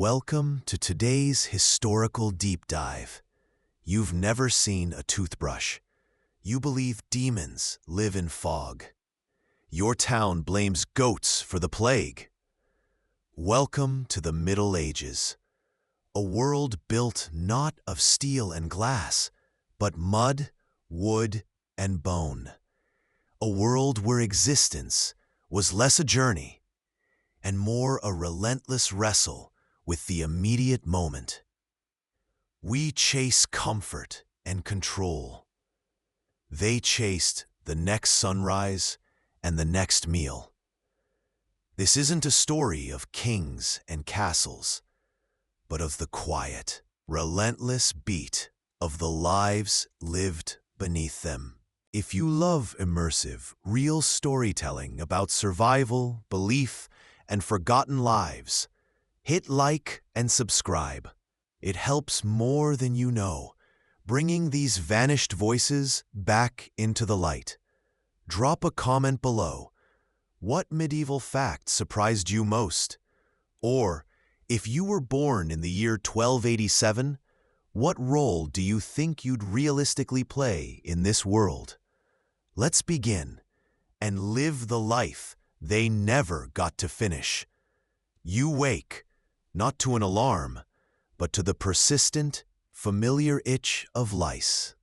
Welcome to today's historical deep dive. You've never seen a toothbrush. You believe demons live in fog. Your town blames goats for the plague. Welcome to the Middle Ages, a world built not of steel and glass, but mud, wood, and bone. A world where existence was less a journey and more a relentless wrestle with the immediate moment. We chase comfort and control. They chased the next sunrise and the next meal. This isn't a story of kings and castles, but of the quiet, relentless beat of the lives lived beneath them. If you love immersive, real storytelling about survival, belief, and forgotten lives, hit like and subscribe. It helps more than you know, bringing these vanished voices back into the light. Drop a comment below. What medieval fact surprised you most? Or, if you were born in the year 1287, what role do you think you'd realistically play in this world? Let's begin and live the life they never got to finish. You wake, not to an alarm, but to the persistent, familiar itch of lice.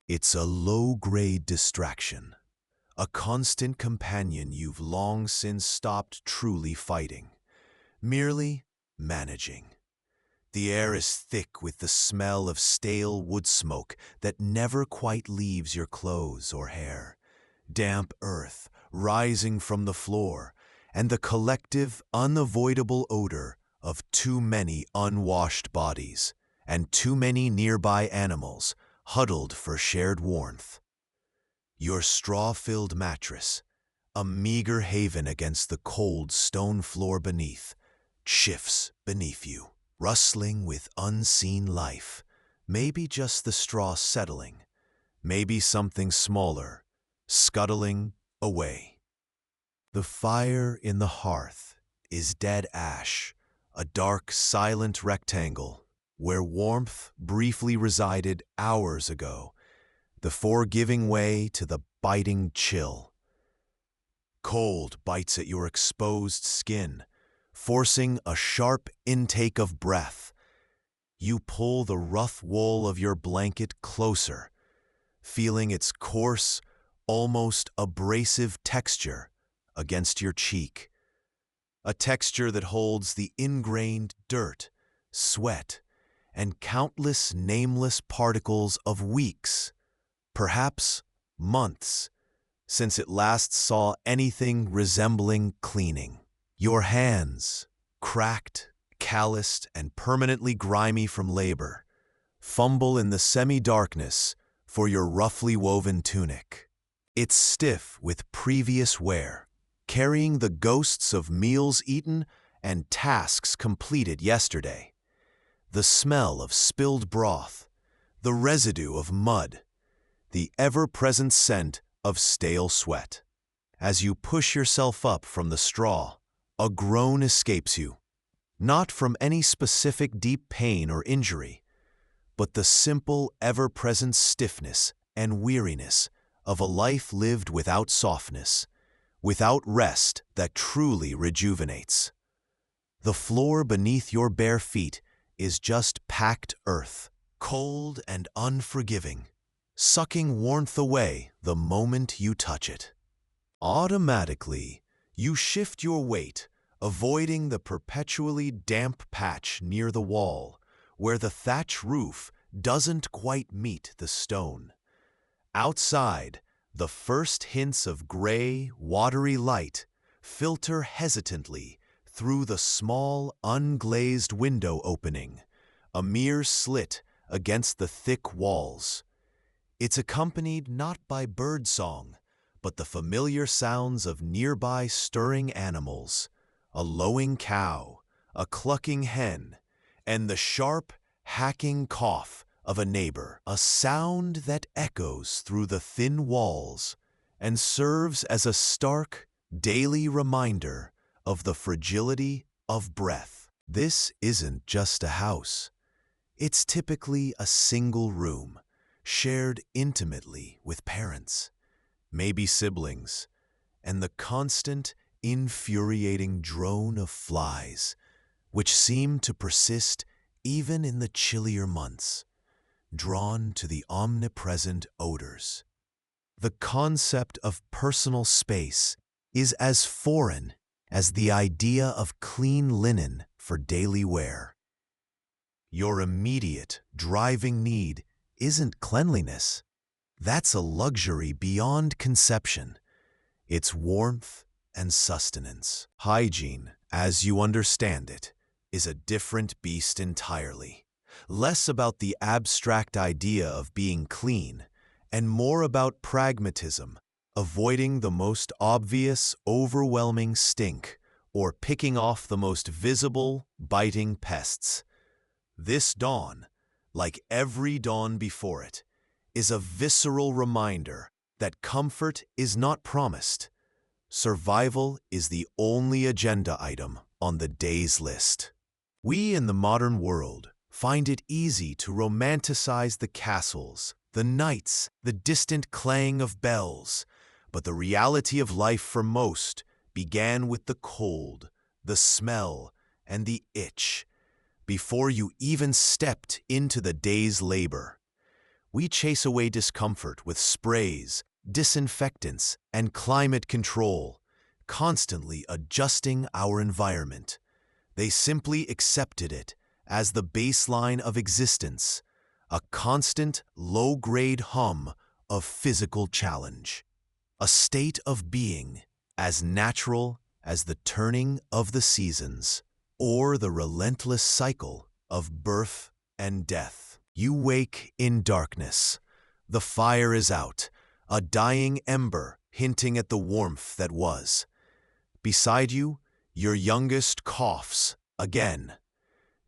It's a low-grade distraction, a constant companion you've long since stopped truly fighting, merely managing. The air is thick with the smell of stale wood smoke that never quite leaves your clothes or hair, damp earth rising from the floor, and the collective, unavoidable odor of too many unwashed bodies and too many nearby animals huddled for shared warmth. Your straw-filled mattress, a meager haven against the cold stone floor beneath, shifts beneath you, rustling with unseen life, maybe just the straw settling, maybe something smaller, scuttling away. The fire in the hearth is dead ash, a dark, silent rectangle where warmth briefly resided hours ago, before giving way to the biting chill. Cold bites at your exposed skin, forcing a sharp intake of breath. You pull the rough wool of your blanket closer, feeling its coarse, almost abrasive texture against your cheek. A texture that holds the ingrained dirt, sweat, and countless nameless particles of weeks, perhaps months, since it last saw anything resembling cleaning. Your hands, cracked, calloused, and permanently grimy from labor, fumble in the semi-darkness for your roughly woven tunic. It's stiff with previous wear, carrying the ghosts of meals eaten and tasks completed yesterday. The smell of spilled broth, the residue of mud, the ever-present scent of stale sweat. As you push yourself up from the straw, a groan escapes you, not from any specific deep pain or injury, but the simple, ever-present stiffness and weariness of a life lived without softness, without rest that truly rejuvenates. The floor beneath your bare feet is just packed earth, cold and unforgiving, sucking warmth away the moment you touch it. Automatically, you shift your weight, avoiding the perpetually damp patch near the wall, where the thatch roof doesn't quite meet the stone. Outside, the first hints of gray, watery light filter hesitantly through the small, unglazed window opening, a mere slit against the thick walls. It's accompanied not by birdsong, but the familiar sounds of nearby stirring animals, a lowing cow, a clucking hen, and the sharp, hacking cough of a neighbor, a sound that echoes through the thin walls and serves as a stark, daily reminder of the fragility of breath. This isn't just a house. It's typically a single room, shared intimately with parents, maybe siblings, and the constant, infuriating drone of flies, which seem to persist even in the chillier months, drawn to the omnipresent odors. The concept of personal space is as foreign as the idea of clean linen for daily wear. Your immediate, driving need isn't cleanliness. That's a luxury beyond conception. It's warmth and sustenance. Hygiene, as you understand it, is a different beast entirely. Less about the abstract idea of being clean, and more about pragmatism, avoiding the most obvious, overwhelming stink, or picking off the most visible, biting pests. This dawn, like every dawn before it, is a visceral reminder that comfort is not promised. Survival is the only agenda item on the day's list. We in the modern world find it easy to romanticize the castles, the knights, the distant clang of bells, but the reality of life for most began with the cold, the smell, and the itch. Before you even stepped into the day's labor, we chase away discomfort with sprays, disinfectants, and climate control, constantly adjusting our environment. They simply accepted it as the baseline of existence, a constant, low-grade hum of physical challenge, a state of being as natural as the turning of the seasons or the relentless cycle of birth and death. You wake in darkness. The fire is out, a dying ember hinting at the warmth that was. Beside you, your youngest coughs again.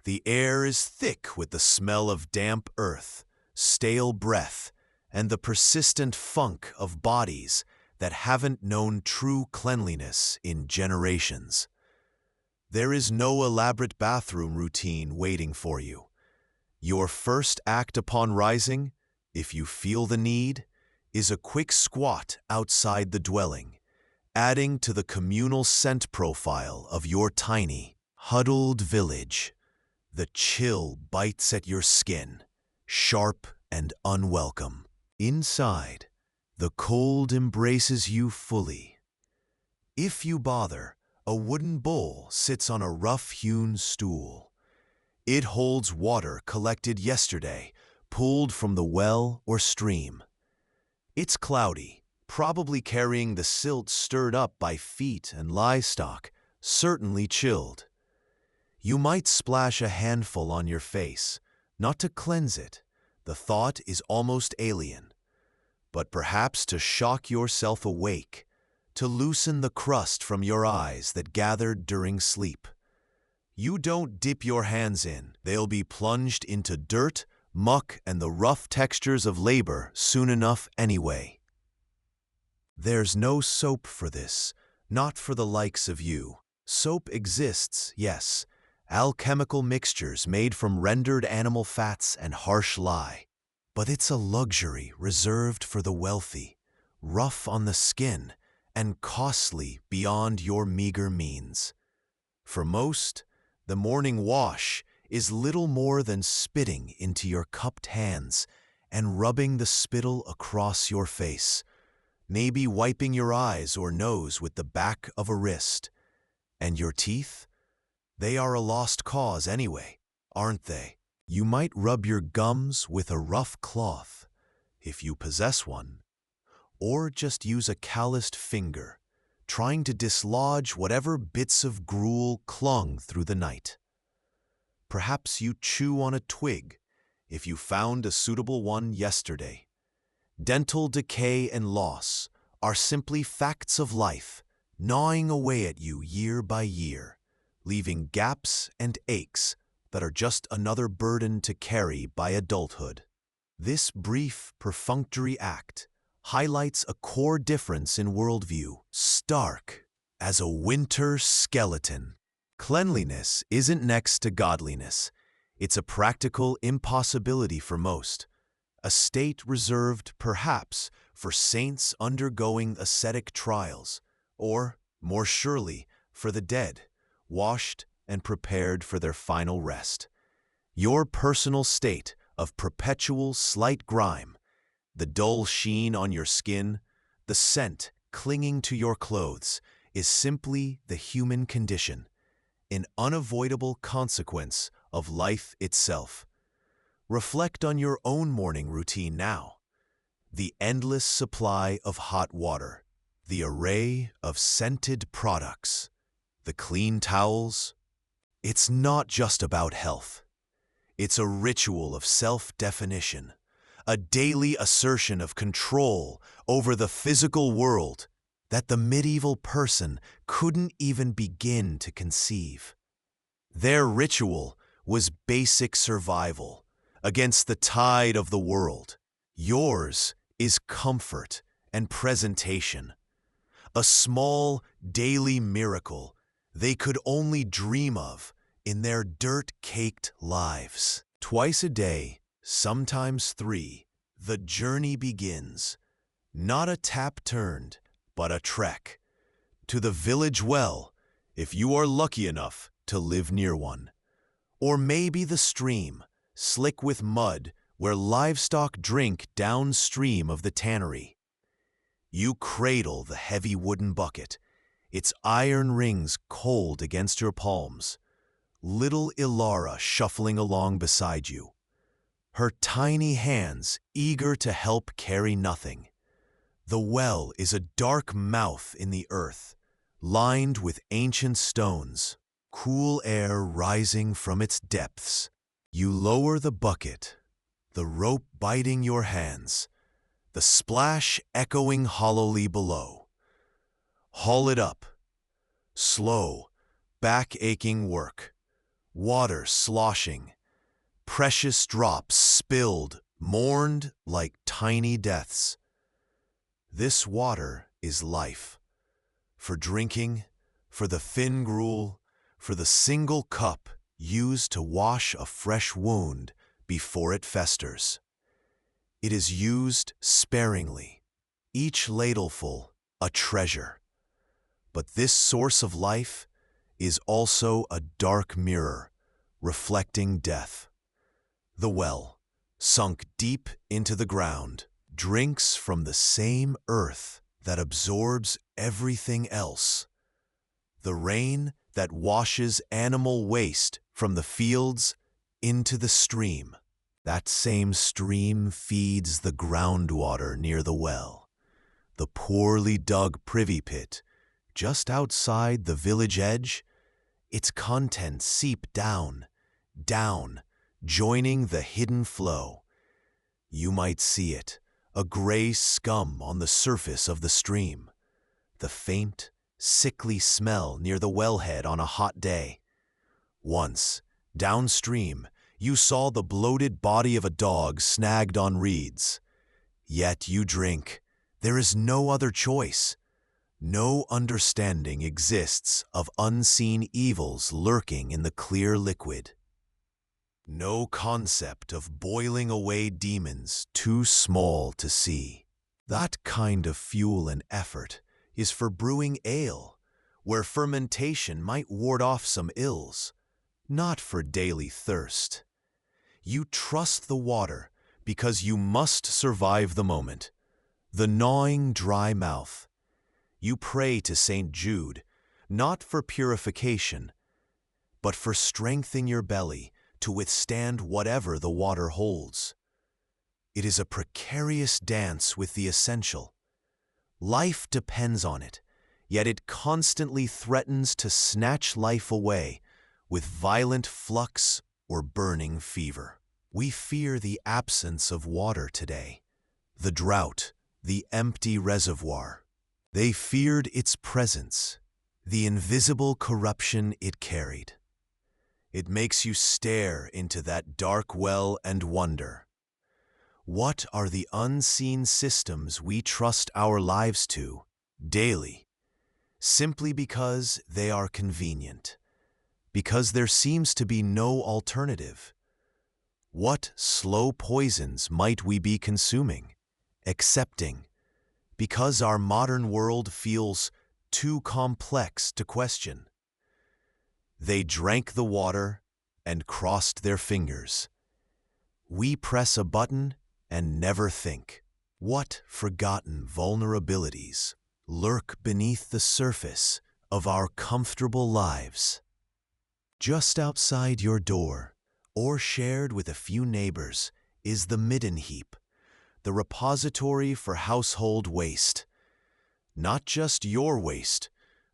The air is thick with the smell of damp earth, stale breath, and the persistent funk of bodies that haven't known true cleanliness in generations. There is no elaborate bathroom routine waiting for you. Your first act upon rising, if you feel the need, is a quick squat outside the dwelling, adding to the communal scent profile of your tiny, huddled village. The chill bites at your skin, sharp and unwelcome. Inside, the cold embraces you fully. If you bother, a wooden bowl sits on a rough-hewn stool. It holds water collected yesterday, pulled from the well or stream. It's cloudy, probably carrying the silt stirred up by feet and livestock, certainly chilled. You might splash a handful on your face, not to cleanse it, the thought is almost alien, but perhaps to shock yourself awake, to loosen the crust from your eyes that gathered during sleep. You don't dip your hands in, they'll be plunged into dirt, muck, and the rough textures of labor soon enough anyway. There's no soap for this, not for the likes of you. Soap exists, yes, alchemical mixtures made from rendered animal fats and harsh lye. But it's a luxury reserved for the wealthy, rough on the skin, and costly beyond your meager means. For most, the morning wash is little more than spitting into your cupped hands and rubbing the spittle across your face, maybe wiping your eyes or nose with the back of a wrist. And your teeth? They are a lost cause anyway, aren't they? You might rub your gums with a rough cloth, if you possess one, or just use a calloused finger, trying to dislodge whatever bits of gruel clung through the night. Perhaps you chew on a twig, if you found a suitable one yesterday. Dental decay and loss are simply facts of life, gnawing away at you year by year, leaving gaps and aches that are just another burden to carry by adulthood. This brief, perfunctory act highlights a core difference in worldview, stark as a winter skeleton. Cleanliness isn't next to godliness. It's a practical impossibility for most, a state reserved, perhaps, for saints undergoing ascetic trials, or, more surely, for the dead, washed and prepared for their final rest. Your personal state of perpetual slight grime, the dull sheen on your skin, the scent clinging to your clothes, is simply the human condition, an unavoidable consequence of life itself. Reflect on your own morning routine now. The endless supply of hot water, the array of scented products, the clean towels. It's not just about health. It's a ritual of self-definition, a daily assertion of control over the physical world that the medieval person couldn't even begin to conceive. Their ritual was basic survival against the tide of the world. Yours is comfort and presentation, a small daily miracle they could only dream of in their dirt-caked lives. Twice a day, sometimes 3, the journey begins. Not a tap turned, but a trek. To the village well, if you are lucky enough to live near one. Or maybe the stream, slick with mud, where livestock drink downstream of the tannery. You cradle the heavy wooden bucket, its iron rings cold against your palms, little Ilara shuffling along beside you, her tiny hands eager to help carry nothing. The well is a dark mouth in the earth, lined with ancient stones, cool air rising from its depths. You lower the bucket, the rope biting your hands, the splash echoing hollowly below. Haul it up. Slow, back-aching work. Water sloshing. Precious drops spilled, mourned like tiny deaths. This water is life. For drinking, for the thin gruel, for the single cup used to wash a fresh wound before it festers. It is used sparingly, each ladleful a treasure. But this source of life is also a dark mirror, reflecting death. The well, sunk deep into the ground, drinks from the same earth that absorbs everything else. The rain that washes animal waste from the fields into the stream. That same stream feeds the groundwater near the well, the poorly dug privy pit just outside the village edge. Its contents seep down, joining the hidden flow. You might see it, a gray scum on the surface of the stream, the faint, sickly smell near the wellhead on a hot day. Once, downstream, you saw the bloated body of a dog snagged on reeds. Yet you drink. There is no other choice. No understanding exists of unseen evils lurking in the clear liquid. No concept of boiling away demons too small to see. That kind of fuel and effort is for brewing ale, where fermentation might ward off some ills, not for daily thirst. You trust the water because you must survive the moment, the gnawing dry mouth. You pray to St. Jude, not for purification, but for strength in your belly to withstand whatever the water holds. It is a precarious dance with the essential. Life depends on it, yet it constantly threatens to snatch life away with violent flux or burning fever. We fear the absence of water today, the drought, the empty reservoir. They feared its presence, the invisible corruption it carried. It makes you stare into that dark well and wonder, what are the unseen systems we trust our lives to daily, simply because they are convenient? because there seems to be no alternative. What slow poisons might we be consuming, accepting, because our modern world feels too complex to question? They drank the water and crossed their fingers. We press a button and never think. What forgotten vulnerabilities lurk beneath the surface of our comfortable lives? Just outside your door, or shared with a few neighbors, is the midden heap, the repository for household waste. Not just your waste,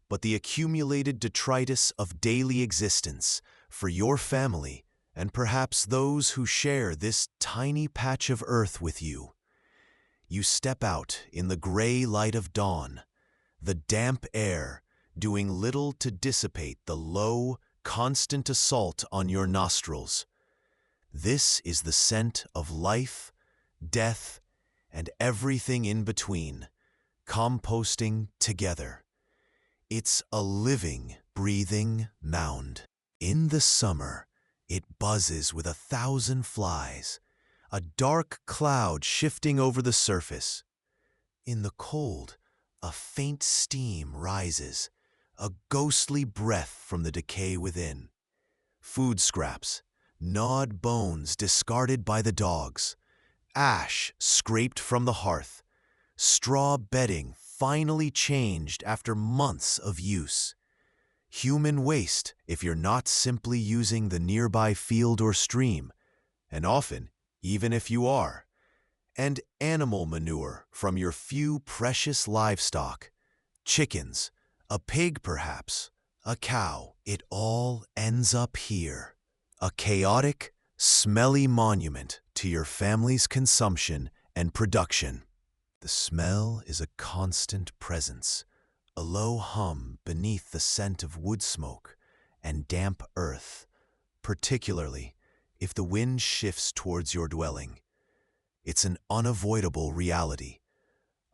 but the accumulated detritus of daily existence for your family and perhaps those who share this tiny patch of earth with you. You step out in the gray light of dawn, the damp air doing little to dissipate the low, constant assault on your nostrils. This is the scent of life, death, and everything in between, composting together. It's a living, breathing mound. In the summer, it buzzes with 1,000 flies, a dark cloud shifting over the surface. In the cold, a faint steam rises, a ghostly breath from the decay within. Food scraps, gnawed bones discarded by the dogs, ash scraped from the hearth, straw bedding finally changed after months of use. Human waste if you're not simply using the nearby field or stream, and often, even if you are. And animal manure from your few precious livestock, chickens, a pig perhaps, a cow. It all ends up here, a chaotic, smelly monument to your family's consumption and production. The smell is a constant presence, a low hum beneath the scent of wood smoke and damp earth, particularly if the wind shifts towards your dwelling. It's an unavoidable reality,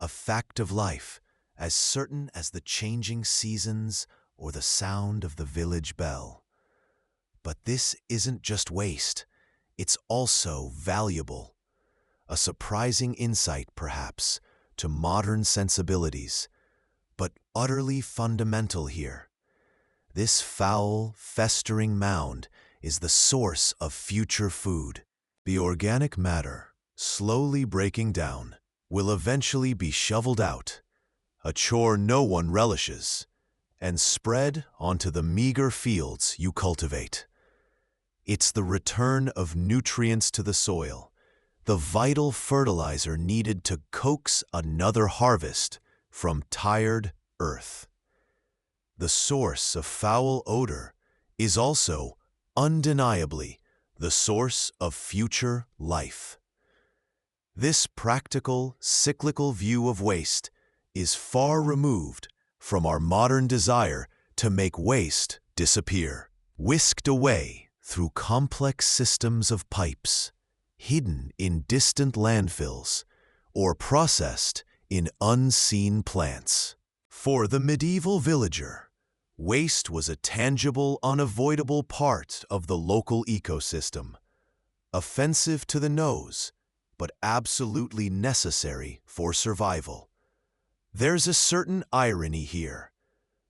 a fact of life, as certain as the changing seasons or the sound of the village bell. But this isn't just waste, it's also valuable. A surprising insight, perhaps, to modern sensibilities, but utterly fundamental here. This foul, festering mound is the source of future food. The organic matter, slowly breaking down, will eventually be shoveled out, a chore no one relishes, and spread onto the meager fields you cultivate. It's the return of nutrients to the soil, the vital fertilizer needed to coax another harvest from tired earth. The source of foul odor is also, undeniably, the source of future life. This practical, cyclical view of waste is far removed from our modern desire to make waste disappear, whisked away through complex systems of pipes, hidden in distant landfills, or processed in unseen plants. For the medieval villager, waste was a tangible, unavoidable part of the local ecosystem, offensive to the nose, but absolutely necessary for survival. There's a certain irony here.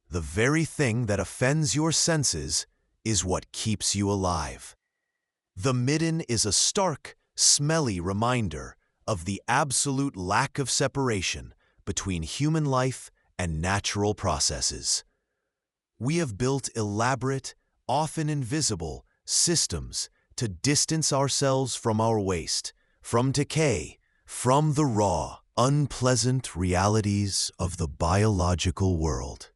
The very thing that offends your senses is what keeps you alive. The midden is a stark, smelly reminder of the absolute lack of separation between human life and natural processes. We have built elaborate, often invisible, systems to distance ourselves from our waste, from decay, from the raw, unpleasant realities of the biological world.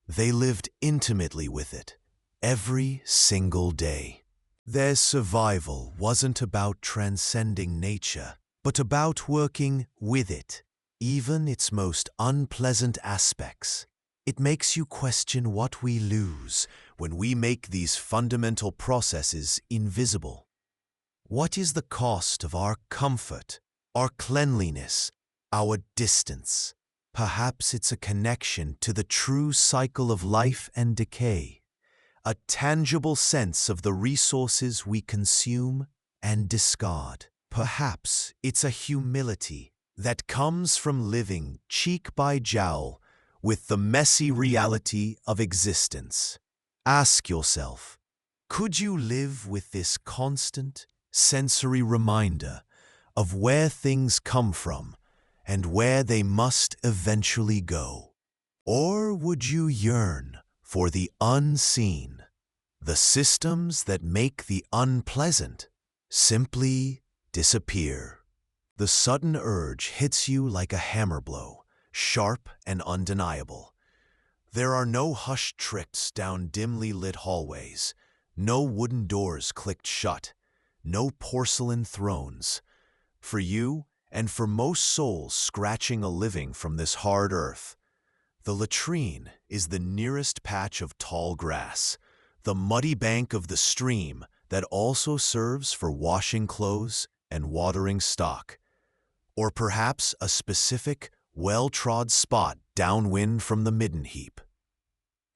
They lived intimately with it, every single day. Their survival wasn't about transcending nature, but about working with it, even its most unpleasant aspects. It makes you question what we lose when we make these fundamental processes invisible. What is the cost of our comfort, our cleanliness, our distance? Perhaps it's a connection to the true cycle of life and decay, a tangible sense of the resources we consume and discard. Perhaps it's a humility that comes from living cheek by jowl with the messy reality of existence. Ask yourself, could you live with this constant sensory reminder of where things come from and where they must eventually go? Or would you yearn for the unseen, the systems that make the unpleasant simply disappear? The sudden urge hits you like a hammer blow, sharp and undeniable. There are no hushed tricks down dimly lit hallways, no wooden doors clicked shut, no porcelain thrones. For you, and for most souls scratching a living from this hard earth, the latrine is the nearest patch of tall grass, the muddy bank of the stream that also serves for washing clothes and watering stock, or perhaps a specific, well-trod spot downwind from the midden heap.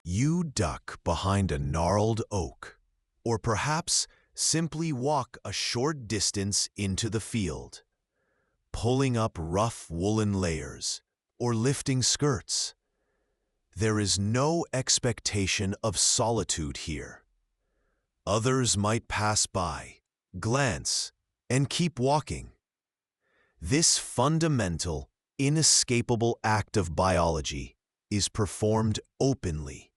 You duck behind a gnarled oak, or perhaps simply walk a short distance into the field, pulling up rough woolen layers or lifting skirts. There is no expectation of solitude here. Others might pass by, glance, and keep walking. This fundamental, inescapable act of biology is performed openly,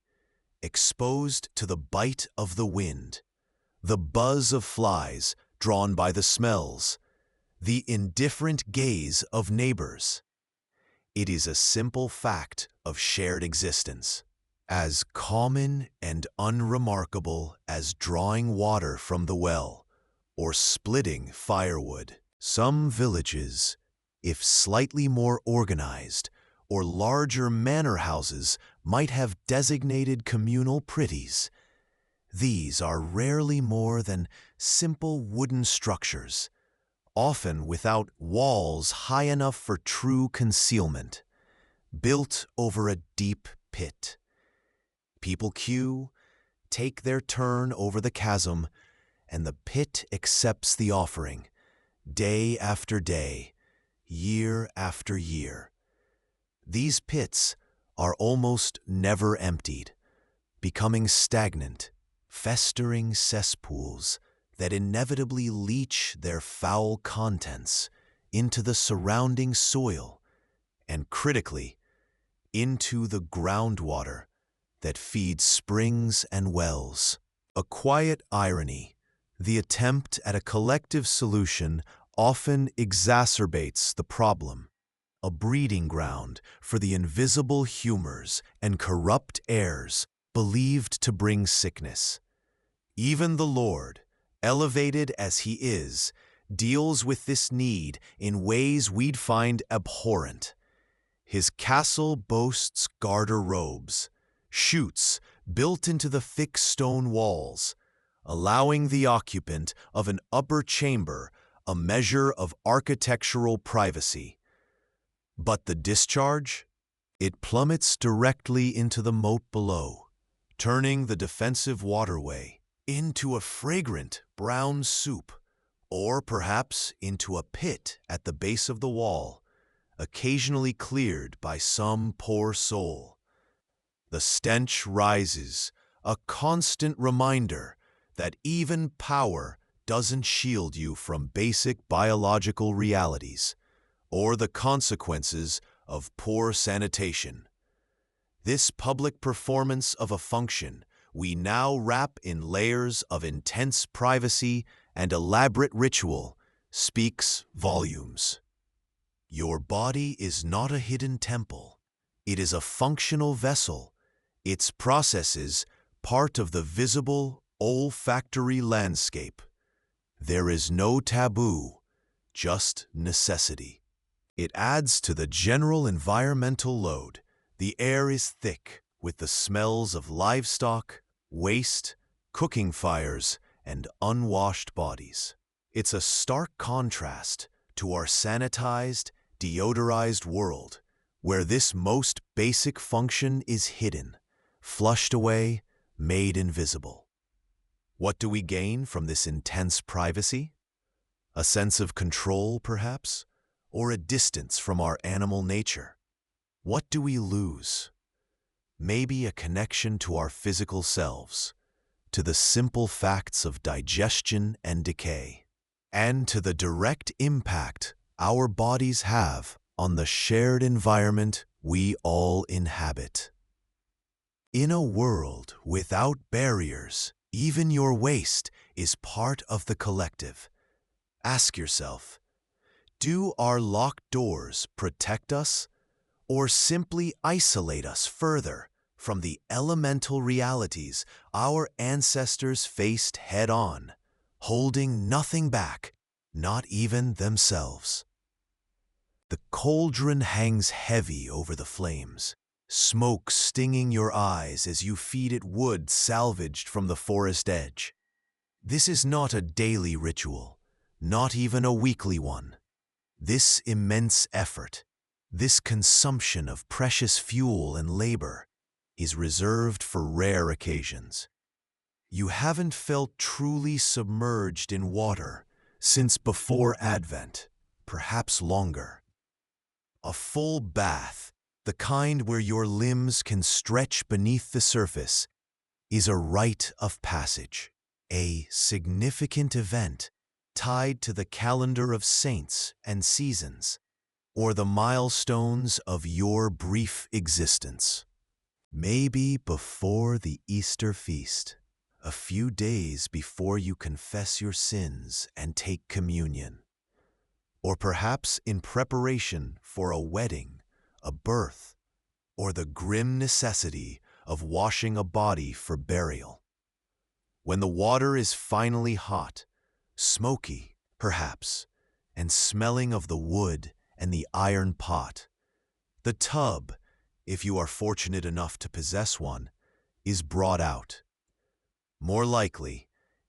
exposed to the bite of the wind, the buzz of flies drawn by the smells, the indifferent gaze of neighbors. It is a simple fact of shared existence, as common and unremarkable as drawing water from the well or splitting firewood. Some villages, if slightly more organized, or larger manor houses might have designated communal pretties. These are rarely more than simple wooden structures, often without walls high enough for true concealment, built over a deep pit. People queue, take their turn over the chasm, and the pit accepts the offering, day after day, year after year. These pits are almost never emptied, becoming stagnant, festering cesspools that inevitably leach their foul contents into the surrounding soil and, critically, into the groundwater that feeds springs and wells. A quiet irony, the attempt at a collective solution often exacerbates the problem, a breeding ground for the invisible humors and corrupt airs believed to bring sickness. Even the Lord, elevated as he is, deals with this need in ways we'd find abhorrent. His castle boasts garter robes, chutes built into the thick stone walls, allowing the occupant of an upper chamber a measure of architectural privacy. But the discharge? It plummets directly into the moat below, turning the defensive waterway into a fragrant brown soup, or perhaps into a pit at the base of the wall, occasionally cleared by some poor soul. The stench rises, a constant reminder that even power doesn't shield you from basic biological realities or the consequences of poor sanitation. This public performance of a function we now wrap in layers of intense privacy and elaborate ritual speaks volumes. Your body is not a hidden temple. It is a functional vessel, its processes part of the visible olfactory landscape. There is no taboo, just necessity. It adds to the general environmental load. The air is thick with the smells of livestock, waste, cooking fires, and unwashed bodies. It's a stark contrast to our sanitized, deodorized world, where this most basic function is hidden, flushed away, made invisible. What do we gain from this intense privacy? A sense of control, perhaps? Or a distance from our animal nature? What do we lose? Maybe a connection to our physical selves, to the simple facts of digestion and decay, and to the direct impact our bodies have on the shared environment we all inhabit. In a world without barriers, even your waste is part of the collective. Ask yourself, do our locked doors protect us or simply isolate us further from the elemental realities our ancestors faced head-on, holding nothing back, not even themselves? The cauldron hangs heavy over the flames, smoke stinging your eyes as you feed it wood salvaged from the forest edge. This is not a daily ritual, not even a weekly one. This immense effort, this consumption of precious fuel and labor, is reserved for rare occasions. You haven't felt truly submerged in water since before Advent, perhaps longer. A full bath, the kind where your limbs can stretch beneath the surface, is a rite of passage, a significant event tied to the calendar of saints and seasons, or the milestones of your brief existence. Maybe before the Easter feast, a few days before you confess your sins and take communion. Or perhaps in preparation for a wedding, a birth, or the grim necessity of washing a body for burial. When the water is finally hot, smoky, perhaps, and smelling of the wood and the iron pot, the tub, if you are fortunate enough to possess one, is brought out. More likely,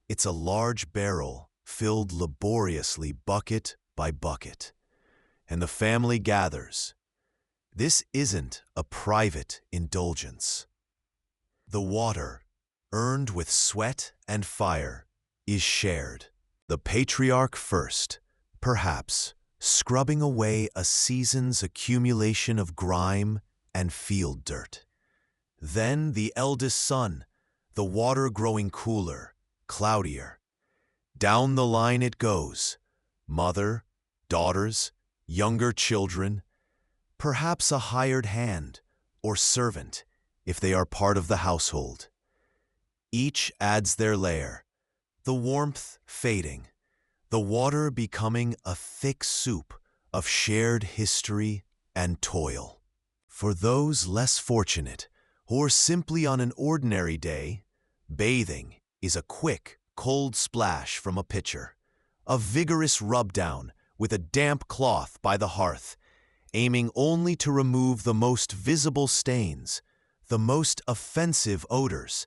it's a large barrel filled laboriously bucket by bucket, and the family gathers. This isn't a private indulgence. The water, earned with sweat and fire, is shared. The patriarch first, perhaps, scrubbing away a season's accumulation of grime and field dirt. Then the eldest son, the water growing cooler, cloudier. Down the line it goes. Mother, daughters, younger children, perhaps a hired hand or servant if they are part of the household. Each adds their layer, the warmth fading, the water becoming a thick soup of shared history and toil. For those less fortunate, or simply on an ordinary day, bathing is a quick, cold splash from a pitcher, a vigorous rub-down with a damp cloth by the hearth, aiming only to remove the most visible stains, the most offensive odors.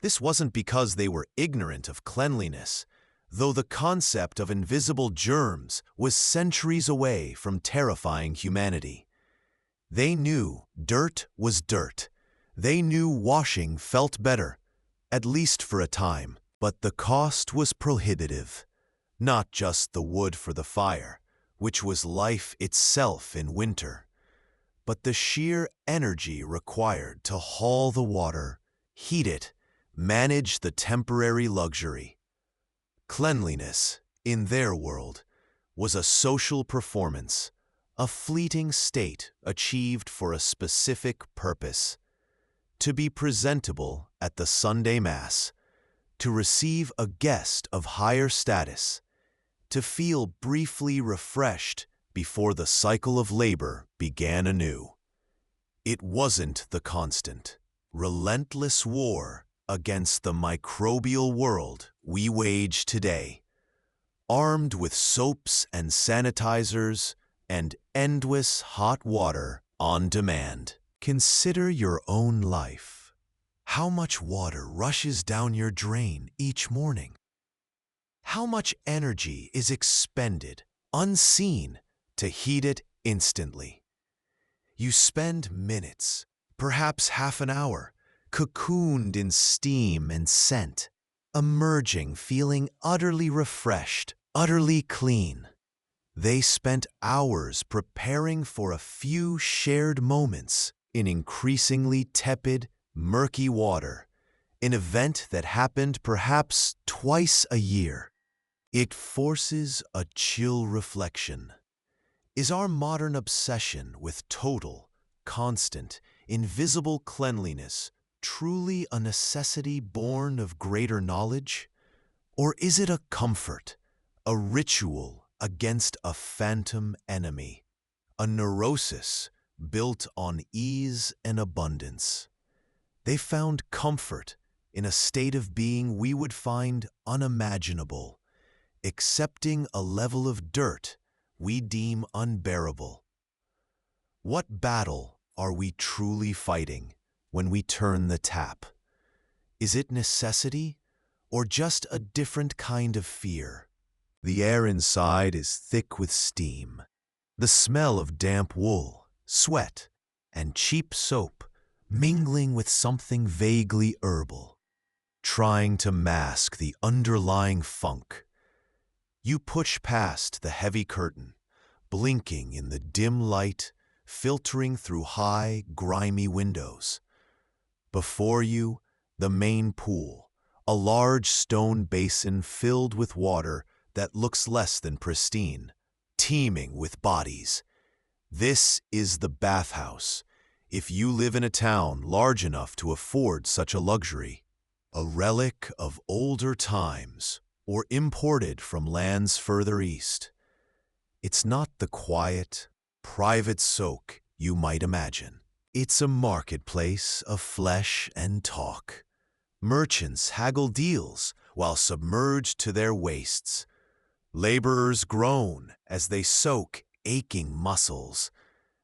This wasn't because they were ignorant of cleanliness, though the concept of invisible germs was centuries away from terrifying humanity. They knew dirt was dirt. They knew washing felt better, at least for a time, but the cost was prohibitive. Not just the wood for the fire, which was life itself in winter, but the sheer energy required to haul the water, heat it, manage the temporary luxury. Cleanliness, in their world, was a social performance, a fleeting state achieved for a specific purpose. To be presentable at the Sunday Mass, to receive a guest of higher status, to feel briefly refreshed before the cycle of labor began anew. It wasn't the constant, relentless war against the microbial world we wage today, armed with soaps and sanitizers and endless hot water on demand. Consider your own life. How much water rushes down your drain each morning? How much energy is expended, unseen, to heat it instantly? You spend minutes, perhaps half an hour, cocooned in steam and scent, emerging feeling utterly refreshed, utterly clean. They spent hours preparing for a few shared moments in increasingly tepid, murky water, an event that happened perhaps twice a year. It forces a chill reflection. Is our modern obsession with total, constant, invisible cleanliness truly a necessity born of greater knowledge? Or is it a comfort, a ritual against a phantom enemy, a neurosis built on ease and abundance? They found comfort in a state of being we would find unimaginable, accepting a level of dirt we deem unbearable. What battle are we truly fighting when we turn the tap? Is it necessity or just a different kind of fear? The air inside is thick with steam. The smell of damp wool, sweat, and cheap soap mingling with something vaguely herbal, trying to mask the underlying funk. You push past the heavy curtain, blinking in the dim light filtering through high, grimy windows. Before you, the main pool, a large stone basin filled with water that looks less than pristine, teeming with bodies. This is the bathhouse, if you live in a town large enough to afford such a luxury. A relic of older times, or imported from lands further east. It's not the quiet, private soak you might imagine. It's a marketplace of flesh and talk. Merchants haggle deals while submerged to their waists. Laborers groan as they soak aching muscles.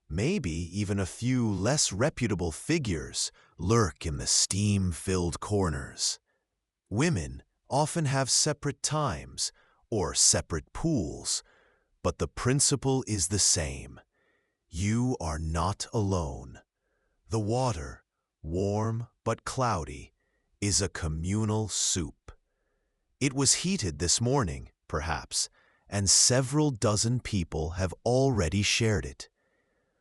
Maybe even a few less reputable figures lurk in the steam-filled corners. Women often have separate times or separate pools, but the principle is the same. You are not alone. The water, warm but cloudy, is a communal soup. It was heated this morning, perhaps, and several dozen people have already shared it.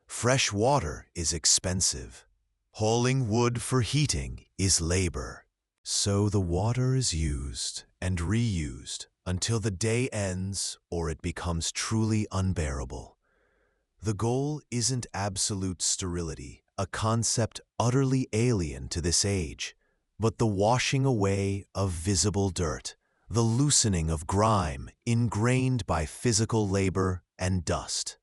Fresh water is expensive. Hauling wood for heating is labor. So the water is used and reused until the day ends or it becomes truly unbearable. The goal isn't absolute sterility, a concept utterly alien to this age, but the washing away of visible dirt, the loosening of grime ingrained by physical labor and dust.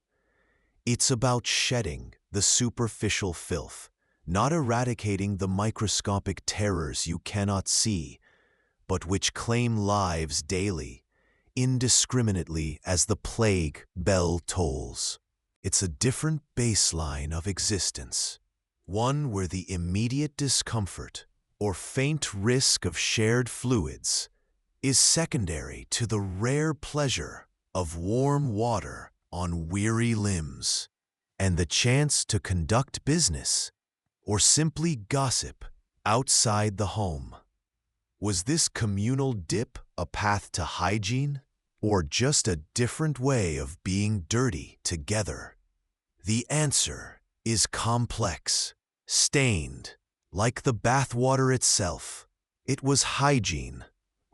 It's about shedding the superficial filth, not eradicating the microscopic terrors you cannot see, but which claim lives daily, indiscriminately as the plague bell tolls. It's a different baseline of existence, one where the immediate discomfort or faint risk of shared fluids is secondary to the rare pleasure of warm water on weary limbs and the chance to conduct business or simply gossip outside the home. Was this communal dip a path to hygiene, or just a different way of being dirty together? The answer is complex, stained, like the bathwater itself. It was hygiene,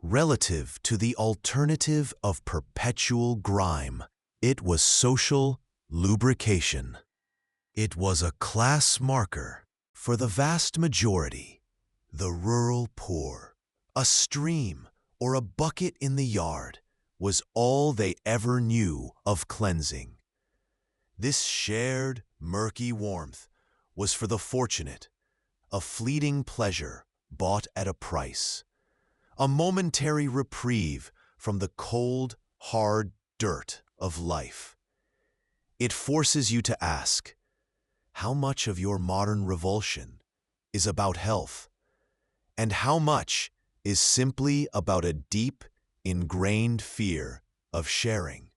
relative to the alternative of perpetual grime. It was social lubrication. It was a class marker for the vast majority, the rural poor. A stream or a bucket in the yard was all they ever knew of cleansing. This shared, murky warmth was for the fortunate, a fleeting pleasure bought at a price, a momentary reprieve from the cold, hard dirt of life. It forces you to ask, how much of your modern revulsion is about health, and how much is simply about a deep, ingrained fear of sharing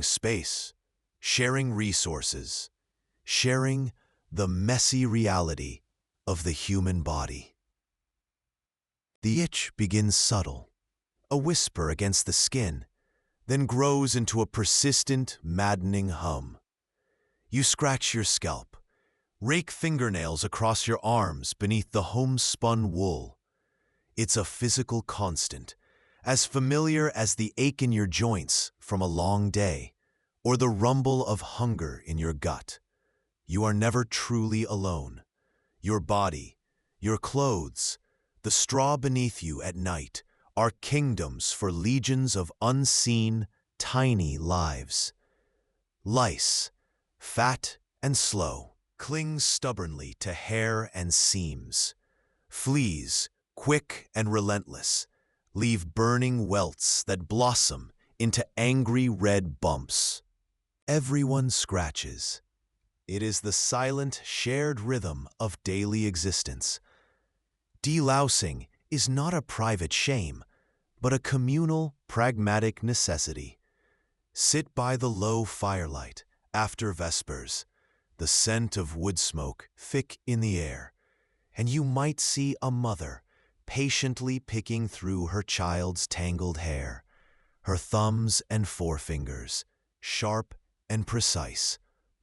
space, sharing resources, sharing the messy reality of the human body. The itch begins subtle, a whisper against the skin, then grows into a persistent, maddening hum. You scratch your scalp, rake fingernails across your arms beneath the homespun wool. It's a physical constant, as familiar as the ache in your joints from a long day, or the rumble of hunger in your gut. You are never truly alone. Your body, your clothes, the straw beneath you at night are kingdoms for legions of unseen, tiny lives. Lice, fat and slow, cling stubbornly to hair and seams. Fleas, quick and relentless, leave burning welts that blossom into angry red bumps. Everyone scratches. It is the silent, shared rhythm of daily existence. Delousing is not a private shame, but a communal, pragmatic necessity. Sit by the low firelight after vespers, the scent of woodsmoke thick in the air, and you might see a mother patiently picking through her child's tangled hair, her thumbs and forefingers, sharp and precise,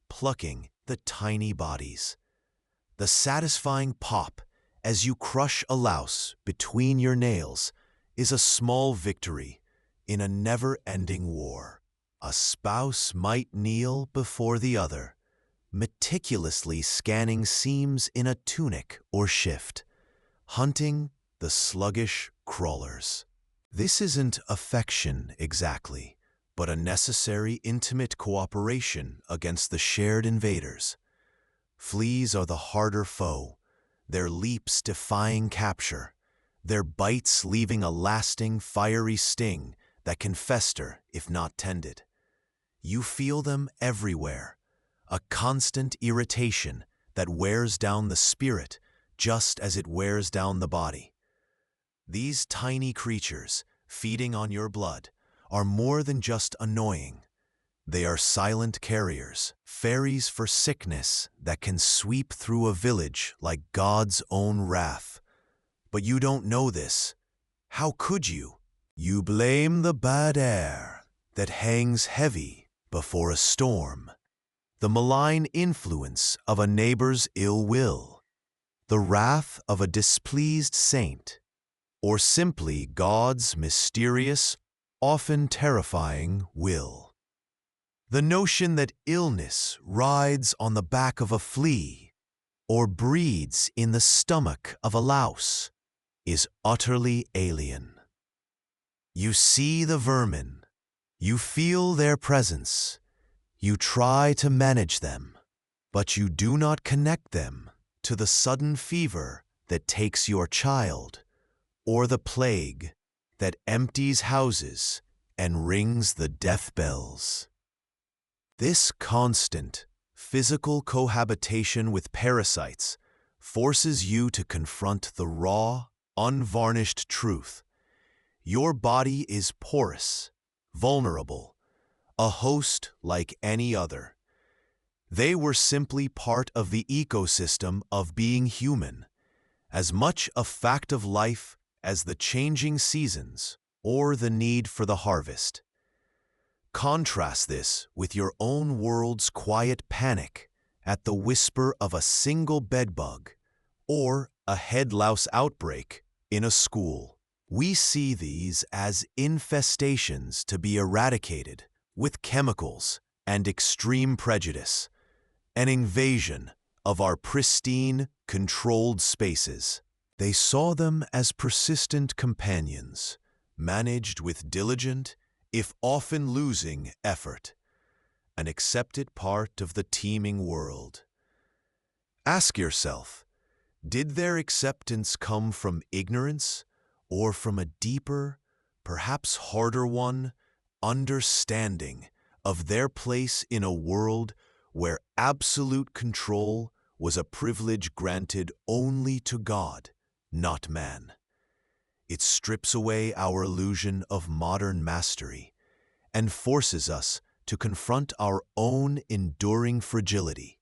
plucking the tiny bodies. The satisfying pop as you crush a louse between your nails is a small victory in a never-ending war. A spouse might kneel before the other, meticulously scanning seams in a tunic or shift, hunting the sluggish crawlers. This isn't affection exactly, but a necessary intimate cooperation against the shared invaders. Fleas are the harder foe, their leaps defying capture, their bites leaving a lasting fiery sting that can fester if not tended. You feel them everywhere, a constant irritation that wears down the spirit just as it wears down the body. These tiny creatures, feeding on your blood, are more than just annoying. They are silent carriers, ferries for sickness that can sweep through a village like God's own wrath. But you don't know this. How could you? You blame the bad air that hangs heavy before a storm, the malign influence of a neighbor's ill will, the wrath of a displeased saint, or simply God's mysterious, often terrifying will. The notion that illness rides on the back of a flea or breeds in the stomach of a louse is utterly alien. You see the vermin, you feel their presence, you try to manage them, but you do not connect them to the sudden fever that takes your child, or the plague that empties houses and rings the death bells. This constant, physical cohabitation with parasites forces you to confront the raw, unvarnished truth. Your body is porous, vulnerable, a host like any other. They were simply part of the ecosystem of being human, as much a fact of life as the changing seasons or the need for the harvest. Contrast this with your own world's quiet panic at the whisper of a single bedbug or a head louse outbreak in a school. We see these as infestations to be eradicated with chemicals and extreme prejudice, an invasion of our pristine, controlled spaces. They saw them as persistent companions, managed with diligent, if often losing, effort, an accepted part of the teeming world. Ask yourself, did their acceptance come from ignorance or from a deeper, perhaps harder one, understanding of their place in a world where absolute control was a privilege granted only to God, not man? It strips away our illusion of modern mastery and forces us to confront our own enduring fragility.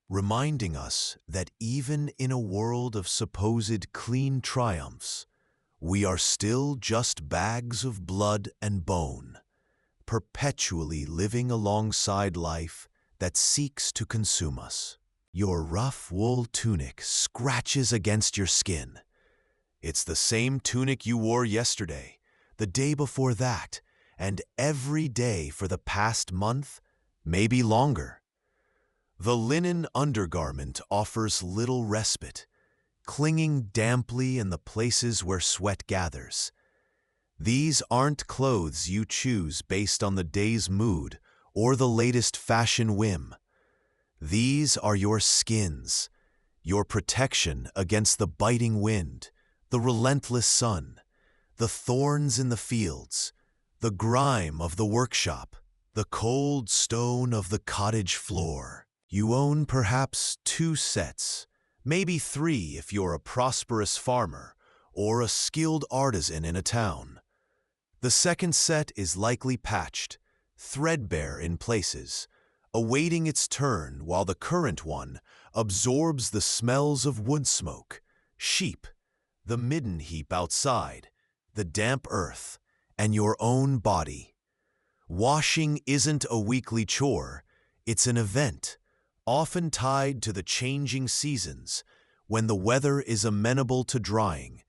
reminding us that even in a world of supposed clean triumphs, we are still just bags of blood and bone, perpetually living alongside life that seeks to consume us. Your rough wool tunic scratches against your skin. It's the same tunic you wore yesterday, the day before that, and every day for the past month, maybe longer. The linen undergarment offers little respite, clinging damply in the places where sweat gathers. These aren't clothes you choose based on the day's mood or the latest fashion whim. These are your skins, your protection against the biting wind, the relentless sun, the thorns in the fields, the grime of the workshop, the cold stone of the cottage floor. You own perhaps 2 sets, maybe 3 if you're a prosperous farmer or a skilled artisan in a town. The second set is likely patched, threadbare in places, awaiting its turn while the current one absorbs the smells of wood smoke, sheep, the midden heap outside, the damp earth, and your own body. Washing isn't a weekly chore, it's an event, often tied to the changing seasons, when the weather is amenable to drying,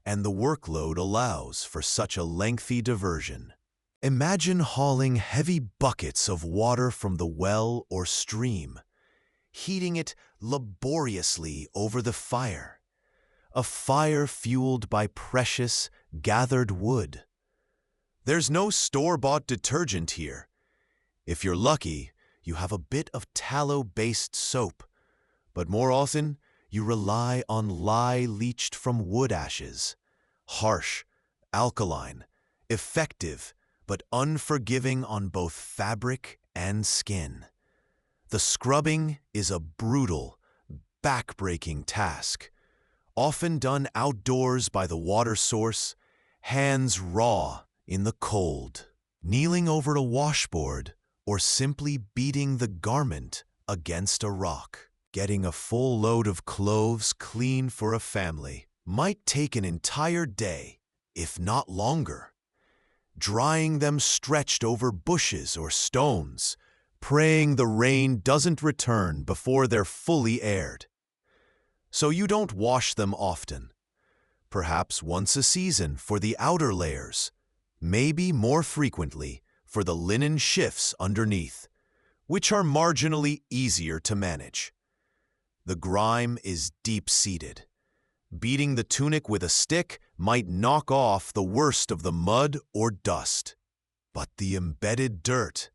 and the workload allows for such a lengthy diversion. Imagine hauling heavy buckets of water from the well or stream, heating it laboriously over the fire, a fire fueled by precious, gathered wood. There's no store-bought detergent here. If you're lucky, you have a bit of tallow-based soap, but more often, you rely on lye leached from wood ashes, harsh, alkaline, effective, but unforgiving on both fabric and skin. The scrubbing is a brutal, back-breaking task, often done outdoors by the water source, hands raw in the cold, kneeling over a washboard, or simply beating the garment against a rock. Getting a full load of clothes clean for a family might take an entire day, if not longer. Drying them stretched over bushes or stones, praying the rain doesn't return before they're fully aired. So you don't wash them often. Perhaps once a season for the outer layers, maybe more frequently for the linen shifts underneath, which are marginally easier to manage. The grime is deep-seated. Beating the tunic with a stick might knock off the worst of the mud or dust. But the embedded dirt,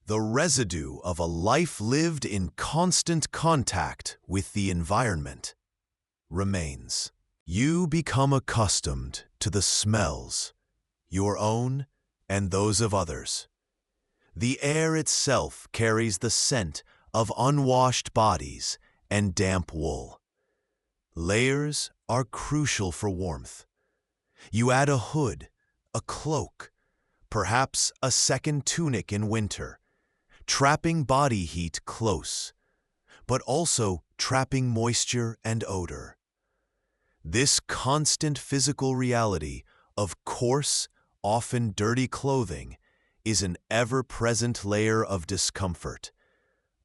the residue of a life lived in constant contact with the environment, remains. You become accustomed to the smells, your own and those of others. The air itself carries the scent of unwashed bodies and damp wool. Layers are crucial for warmth. You add a hood, a cloak, perhaps a second tunic in winter, trapping body heat close, but also trapping moisture and odor. This constant physical reality of coarse, often dirty clothing is an ever-present layer of discomfort,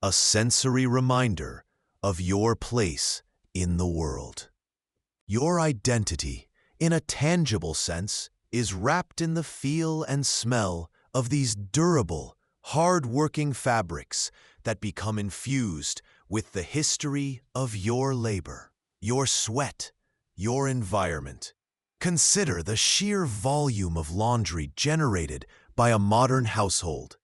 a sensory reminder of your place in the world. Your identity, in a tangible sense, is wrapped in the feel and smell of these durable, hard-working fabrics that become infused with the history of your labor, your sweat, your environment. Consider the sheer volume of laundry generated by a modern household,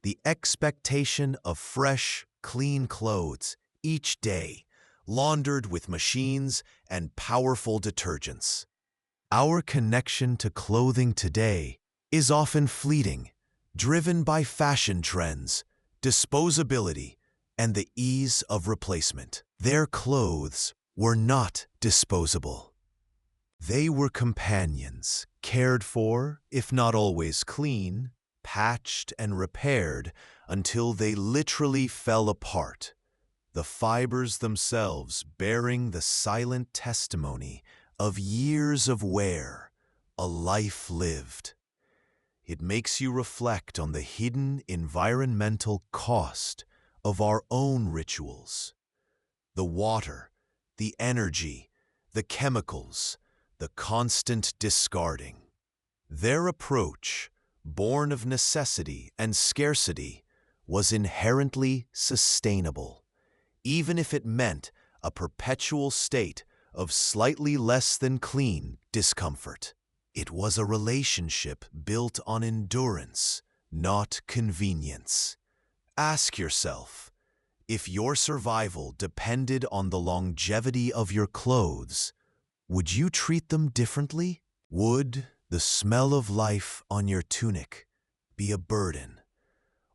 the expectation of fresh, clean clothes each day, laundered with machines and powerful detergents. Our connection to clothing today is often fleeting, driven by fashion trends, disposability, and the ease of replacement. Their clothes were not disposable. They were companions, cared for, if not always clean, patched and repaired until they literally fell apart. the fibers themselves bearing the silent testimony of years of wear, a life lived. It makes you reflect on the hidden environmental cost of our own rituals. The water, the energy, the chemicals, the constant discarding. Their approach, born of necessity and scarcity, was inherently sustainable, even if it meant a perpetual state of slightly less than clean discomfort. It was a relationship built on endurance, not convenience. Ask yourself, if your survival depended on the longevity of your clothes, would you treat them differently? Would the smell of life on your tunic be a burden,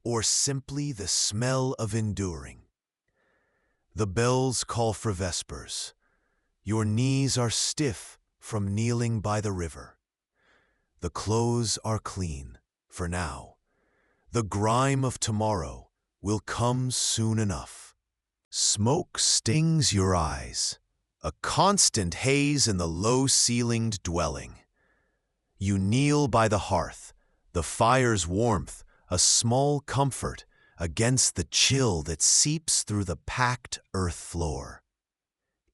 or simply the smell of enduring? The bells call for vespers. Your knees are stiff from kneeling by the river. The clothes are clean, for now. The grime of tomorrow will come soon enough. Smoke stings your eyes, a constant haze in the low-ceilinged dwelling. You kneel by the hearth, the fire's warmth, a small comfort against the chill that seeps through the packed earth floor.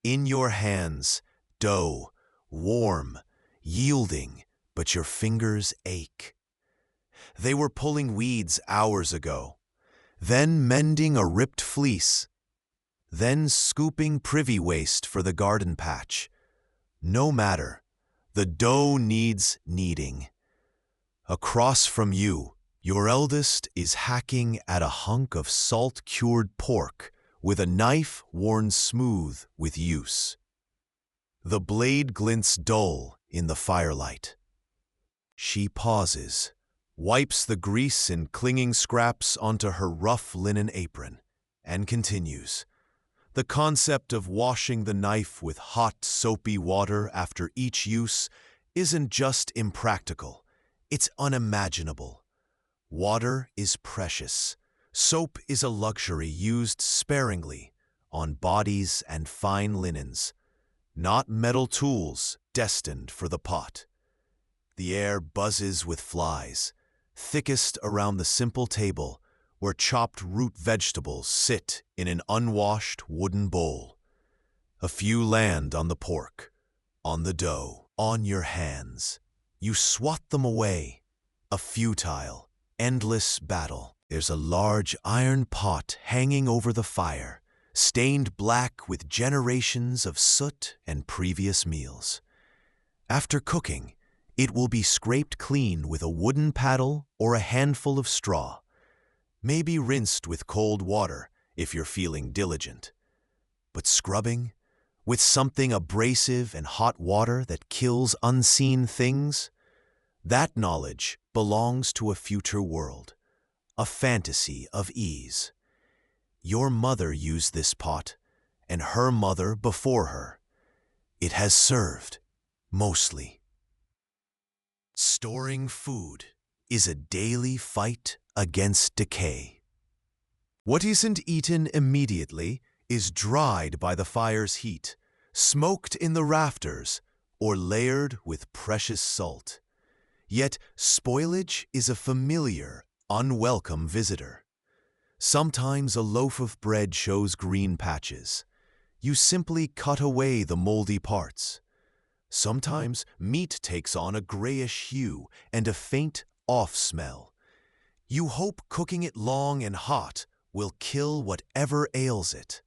In your hands, dough, warm, yielding, but your fingers ache. They were pulling weeds hours ago, then mending a ripped fleece, then scooping privy waste for the garden patch. No matter, the dough needs kneading. Across from you, your eldest is hacking at a hunk of salt-cured pork with a knife worn smooth with use. The blade glints dull in the firelight. She pauses, wipes the grease and clinging scraps onto her rough linen apron, and continues. The concept of washing the knife with hot, soapy water after each use isn't just impractical, it's unimaginable. Water is precious. Soap is a luxury used sparingly on bodies and fine linens, not metal tools destined for the pot. The air buzzes with flies, thickest around the simple table where chopped root vegetables sit in an unwashed wooden bowl. A few land on the pork, on the dough, on your hands. You swat them away. A futile, endless battle. There's a large iron pot hanging over the fire, stained black with generations of soot and previous meals. After cooking, it will be scraped clean with a wooden paddle or a handful of straw, maybe rinsed with cold water if you're feeling diligent. But scrubbing, with something abrasive and hot water that kills unseen things, that knowledge belongs to a future world, a fantasy of ease. Your mother used this pot, and her mother before her. It has served, mostly. Storing food is a daily fight against decay. What isn't eaten immediately is dried by the fire's heat, smoked in the rafters, or layered with precious salt. Yet spoilage is a familiar, unwelcome visitor. Sometimes a loaf of bread shows green patches. You simply cut away the moldy parts. Sometimes meat takes on a grayish hue and a faint off smell. You hope cooking it long and hot will kill whatever ails it.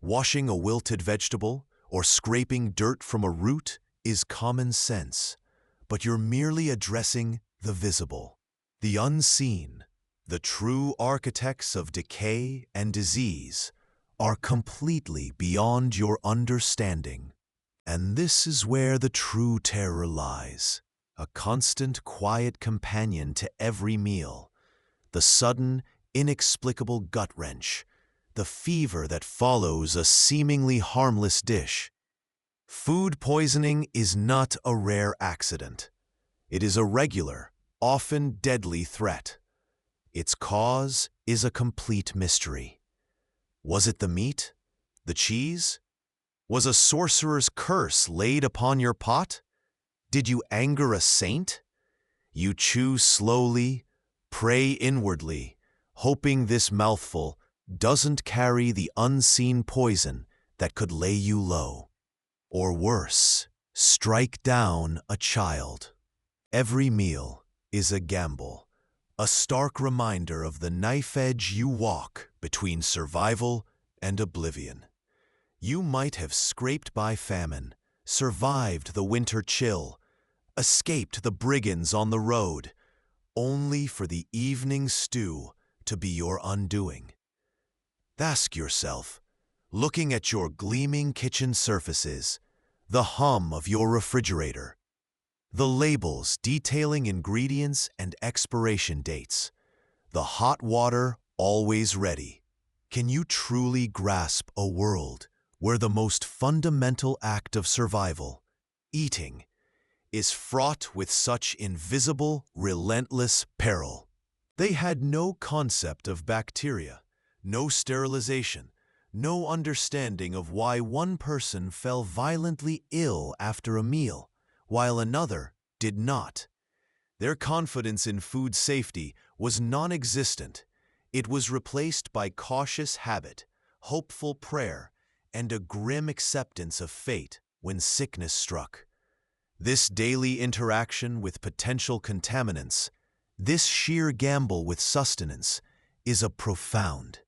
Washing a wilted vegetable or scraping dirt from a root is common sense, but you're merely addressing the visible. The unseen, the true architects of decay and disease, are completely beyond your understanding. And this is where the true terror lies, a constant, quiet companion to every meal, the sudden, inexplicable gut wrench, the fever that follows a seemingly harmless dish. Food poisoning is not a rare accident. It is a regular, often deadly threat. Its cause is a complete mystery. Was it the meat? The cheese? Was a sorcerer's curse laid upon your pot? Did you anger a saint? You chew slowly, pray inwardly, hoping this mouthful doesn't carry the unseen poison that could lay you low. Or worse, strike down a child. Every meal is a gamble, a stark reminder of the knife edge you walk between survival and oblivion. You might have scraped by famine, survived the winter chill, escaped the brigands on the road, only for the evening stew to be your undoing. Ask yourself, looking at your gleaming kitchen surfaces, the hum of your refrigerator, the labels detailing ingredients and expiration dates, the hot water always ready. Can you truly grasp a world where the most fundamental act of survival, eating, is fraught with such invisible, relentless peril? They had no concept of bacteria, no sterilization, no understanding of why one person fell violently ill after a meal, while another did not. Their confidence in food safety was non-existent. It was replaced by cautious habit, hopeful prayer, and a grim acceptance of fate when sickness struck. This daily interaction with potential contaminants, this sheer gamble with sustenance, is a profound,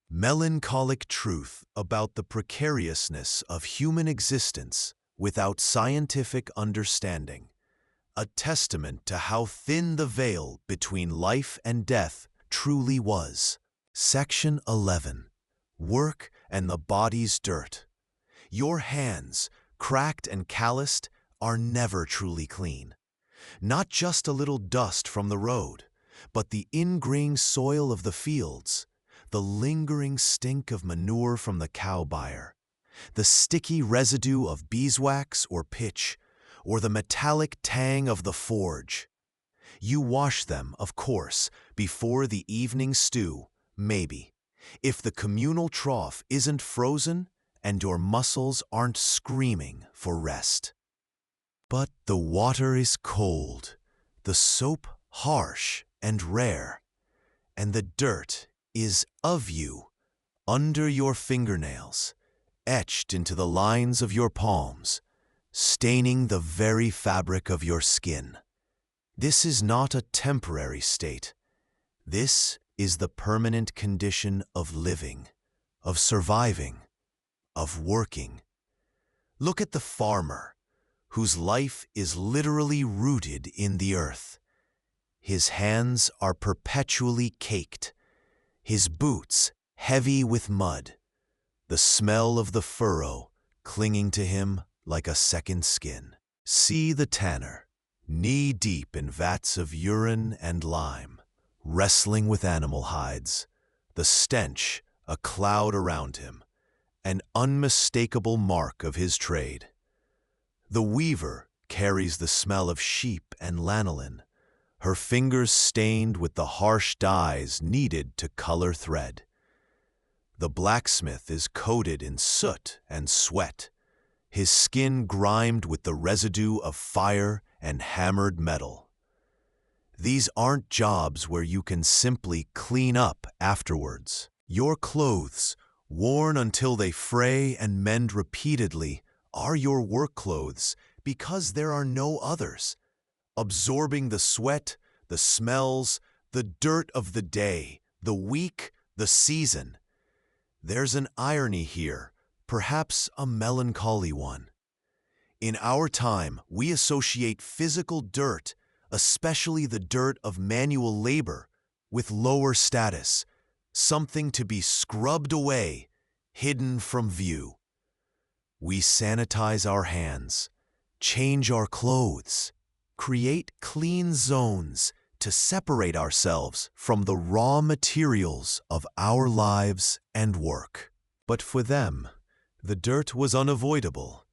melancholic truth about the precariousness of human existence without scientific understanding, a testament to how thin the veil between life and death truly was. Section 11. Work and the body's dirt. Your hands, cracked and calloused, are never truly clean. Not just a little dust from the road, but the ingrained soil of the fields, the lingering stink of manure from the cow byre, the sticky residue of beeswax or pitch, or the metallic tang of the forge. You wash them, of course, before the evening stew, maybe, if the communal trough isn't frozen and your muscles aren't screaming for rest. But the water is cold, the soap harsh and rare, and the dirt is of you, under your fingernails, etched into the lines of your palms, staining the very fabric of your skin. This is not a temporary state. This is the permanent condition of living, of surviving, of working. Look at the farmer, whose life is literally rooted in the earth. His hands are perpetually caked, his boots heavy with mud, the smell of the furrow clinging to him like a second skin. See the tanner, knee-deep in vats of urine and lime, wrestling with animal hides, the stench a cloud around him, an unmistakable mark of his trade. The weaver carries the smell of sheep and lanolin, her fingers stained with the harsh dyes needed to color thread. The blacksmith is coated in soot and sweat, his skin grimed with the residue of fire and hammered metal. These aren't jobs where you can simply clean up afterwards. Your clothes, worn until they fray and mend repeatedly, are your work clothes because there are no others, absorbing the sweat, the smells, the dirt of the day, the week, the season. There's an irony here, perhaps a melancholy one. In our time, we associate physical dirt, especially the dirt of manual labor, with lower status, something to be scrubbed away, hidden from view. We sanitize our hands, change our clothes, create clean zones to separate ourselves from the raw materials of our lives and work. But for them, the dirt was unavoidable,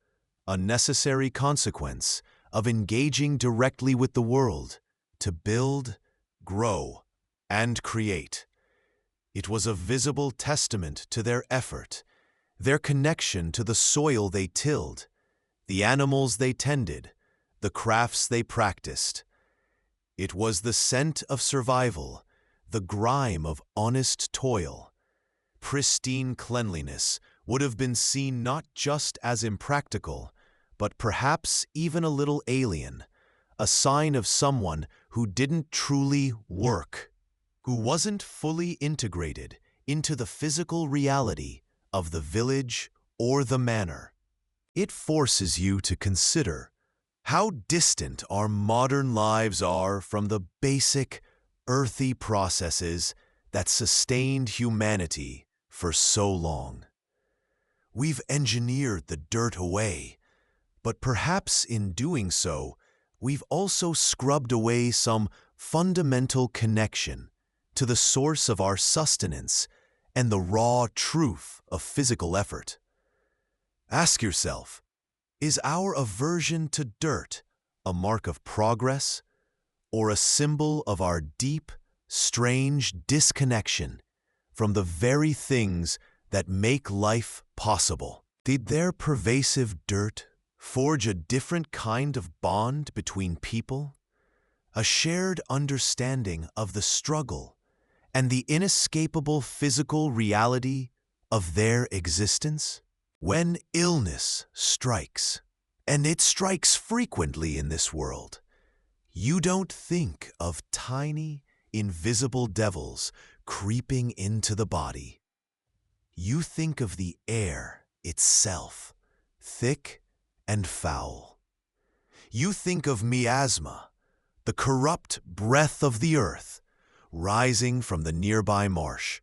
a necessary consequence of engaging directly with the world to build, grow, and create. It was a visible testament to their effort, their connection to the soil they tilled, the animals they tended, the crafts they practiced. It was the scent of survival, the grime of honest toil. Pristine cleanliness would have been seen not just as impractical, but perhaps even a little alien, a sign of someone who didn't truly work, who wasn't fully integrated into the physical reality of the village or the manor. It forces you to consider how distant our modern lives are from the basic, earthy processes that sustained humanity for so long. We've engineered the dirt away, but perhaps in doing so, we've also scrubbed away some fundamental connection to the source of our sustenance and the raw truth of physical effort. Ask yourself, is our aversion to dirt a mark of progress or a symbol of our deep, strange disconnection from the very things that make life possible? Did their pervasive dirt forge a different kind of bond between people, a shared understanding of the struggle and the inescapable physical reality of their existence? When illness strikes, and it strikes frequently in this world, you don't think of tiny, invisible devils creeping into the body. You think of the air itself, thick and foul. You think of miasma, the corrupt breath of the earth, rising from the nearby marsh,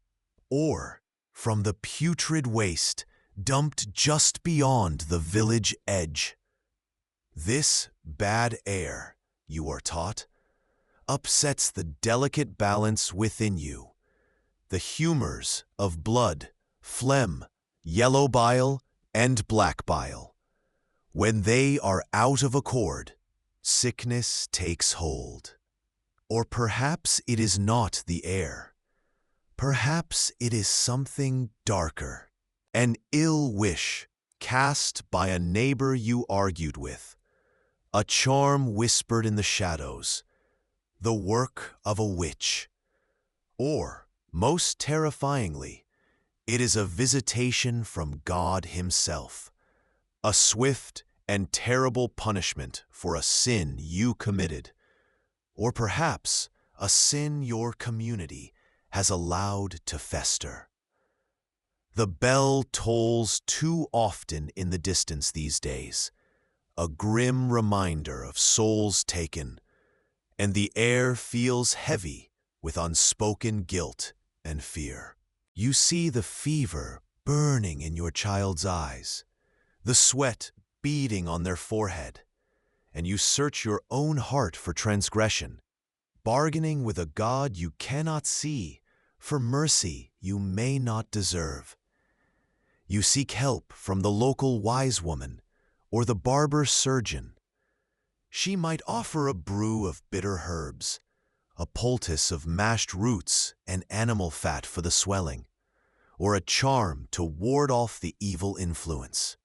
or from the putrid waste dumped just beyond the village edge. This bad air, you are taught, upsets the delicate balance within you, the humors of blood, phlegm, yellow bile, and black bile. When they are out of accord, sickness takes hold. Or perhaps it is not the air. Perhaps it is something darker. An ill wish cast by a neighbor you argued with, a charm whispered in the shadows, the work of a witch. Or, most terrifyingly, it is a visitation from God Himself, a swift and terrible punishment for a sin you committed, or perhaps a sin your community has allowed to fester. The bell tolls too often in the distance these days, a grim reminder of souls taken, and the air feels heavy with unspoken guilt and fear. You see the fever burning in your child's eyes, the sweat beading on their forehead, and you search your own heart for transgression, bargaining with a God you cannot see for mercy you may not deserve. You seek help from the local wise woman or the barber surgeon. She might offer a brew of bitter herbs, a poultice of mashed roots and animal fat for the swelling, or a charm to ward off the evil influence.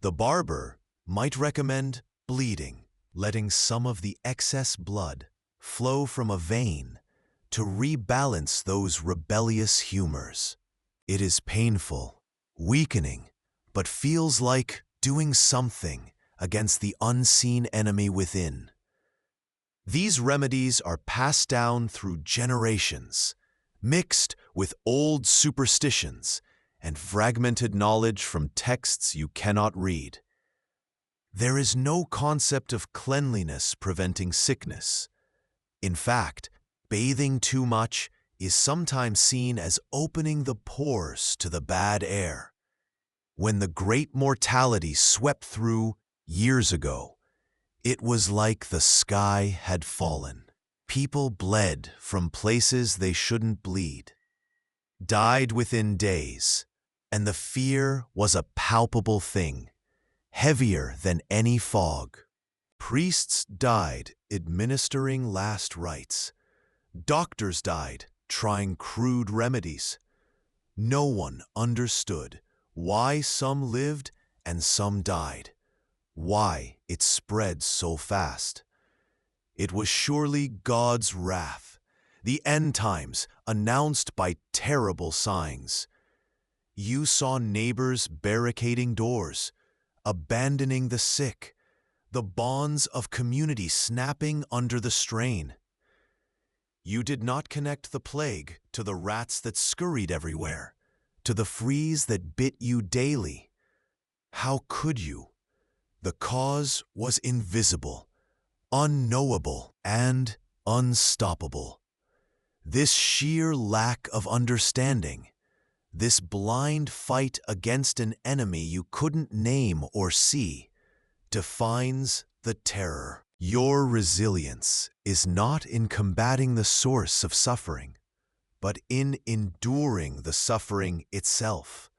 The barber might recommend bleeding, letting some of the excess blood flow from a vein to rebalance those rebellious humors. It is painful, weakening, but feels like doing something against the unseen enemy within. These remedies are passed down through generations, mixed with old superstitions and fragmented knowledge from texts you cannot read. There is no concept of cleanliness preventing sickness. In fact, bathing too much is sometimes seen as opening the pores to the bad air. When the great mortality swept through years ago, it was like the sky had fallen. People bled from places they shouldn't bleed, died within days, and the fear was a palpable thing, heavier than any fog. Priests died administering last rites. Doctors died trying crude remedies. No one understood why some lived and some died, why it spread so fast. It was surely God's wrath, the end times announced by terrible signs. You saw neighbors barricading doors, abandoning the sick, the bonds of community snapping under the strain. You did not connect the plague to the rats that scurried everywhere, to the fleas that bit you daily. How could you? The cause was invisible, unknowable, and unstoppable. This sheer lack of understanding, this blind fight against an enemy you couldn't name or see, defines the terror. Your resilience is not in combating the source of suffering, but in enduring the suffering itself,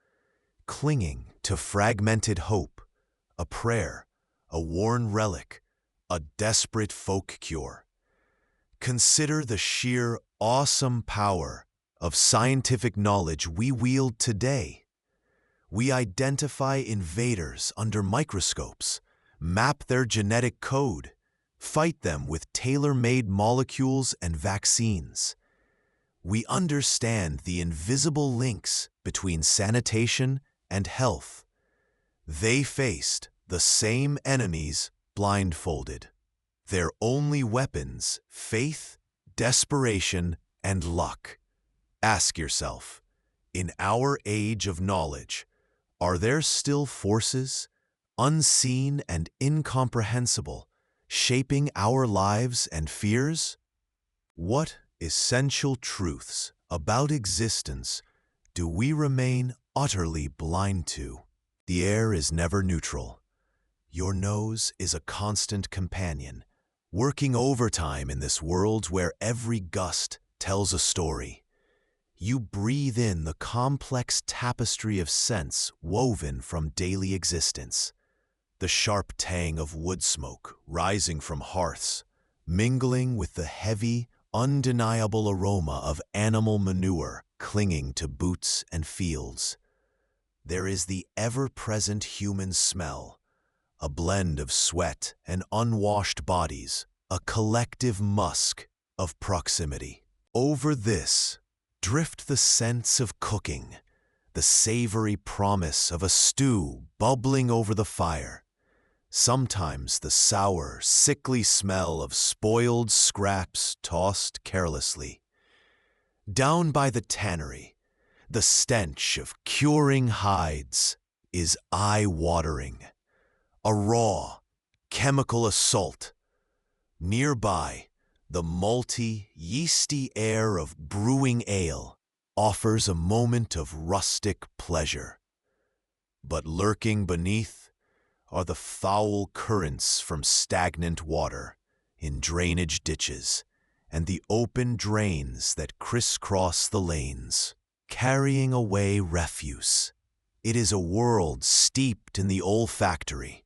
clinging to fragmented hope, a prayer, a worn relic, a desperate folk cure. Consider the sheer awesome power of scientific knowledge we wield today. We identify invaders under microscopes, map their genetic code, fight them with tailor-made molecules and vaccines. We understand the invisible links between sanitation and health. They faced the same enemies blindfolded. Their only weapons, faith, desperation, and luck. Ask yourself, in our age of knowledge, are there still forces, unseen and incomprehensible, shaping our lives and fears? What essential truths about existence do we remain utterly blind to? The air is never neutral. Your nose is a constant companion, working overtime in this world where every gust tells a story. You breathe in the complex tapestry of scents woven from daily existence. The sharp tang of wood smoke rising from hearths, mingling with the heavy, undeniable aroma of animal manure clinging to boots and fields. There is the ever-present human smell, a blend of sweat and unwashed bodies, a collective musk of proximity. Over this drift the scents of cooking, the savory promise of a stew bubbling over the fire, sometimes the sour, sickly smell of spoiled scraps tossed carelessly. Down by the tannery, the stench of curing hides is eye-watering, a raw, chemical assault. Nearby, the malty, yeasty air of brewing ale offers a moment of rustic pleasure. But lurking beneath are the foul currents from stagnant water in drainage ditches and the open drains that crisscross the lanes, carrying away refuse. It is a world steeped in the olfactory.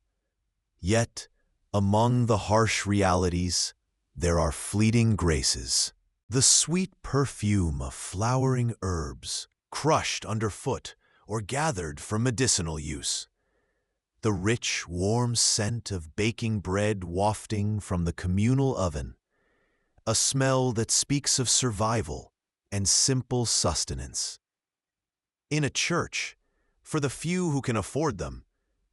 Yet, among the harsh realities, there are fleeting graces. The sweet perfume of flowering herbs, crushed underfoot or gathered for medicinal use. The rich, warm scent of baking bread wafting from the communal oven. A smell that speaks of survival and simple sustenance. In a church, for the few who can afford them,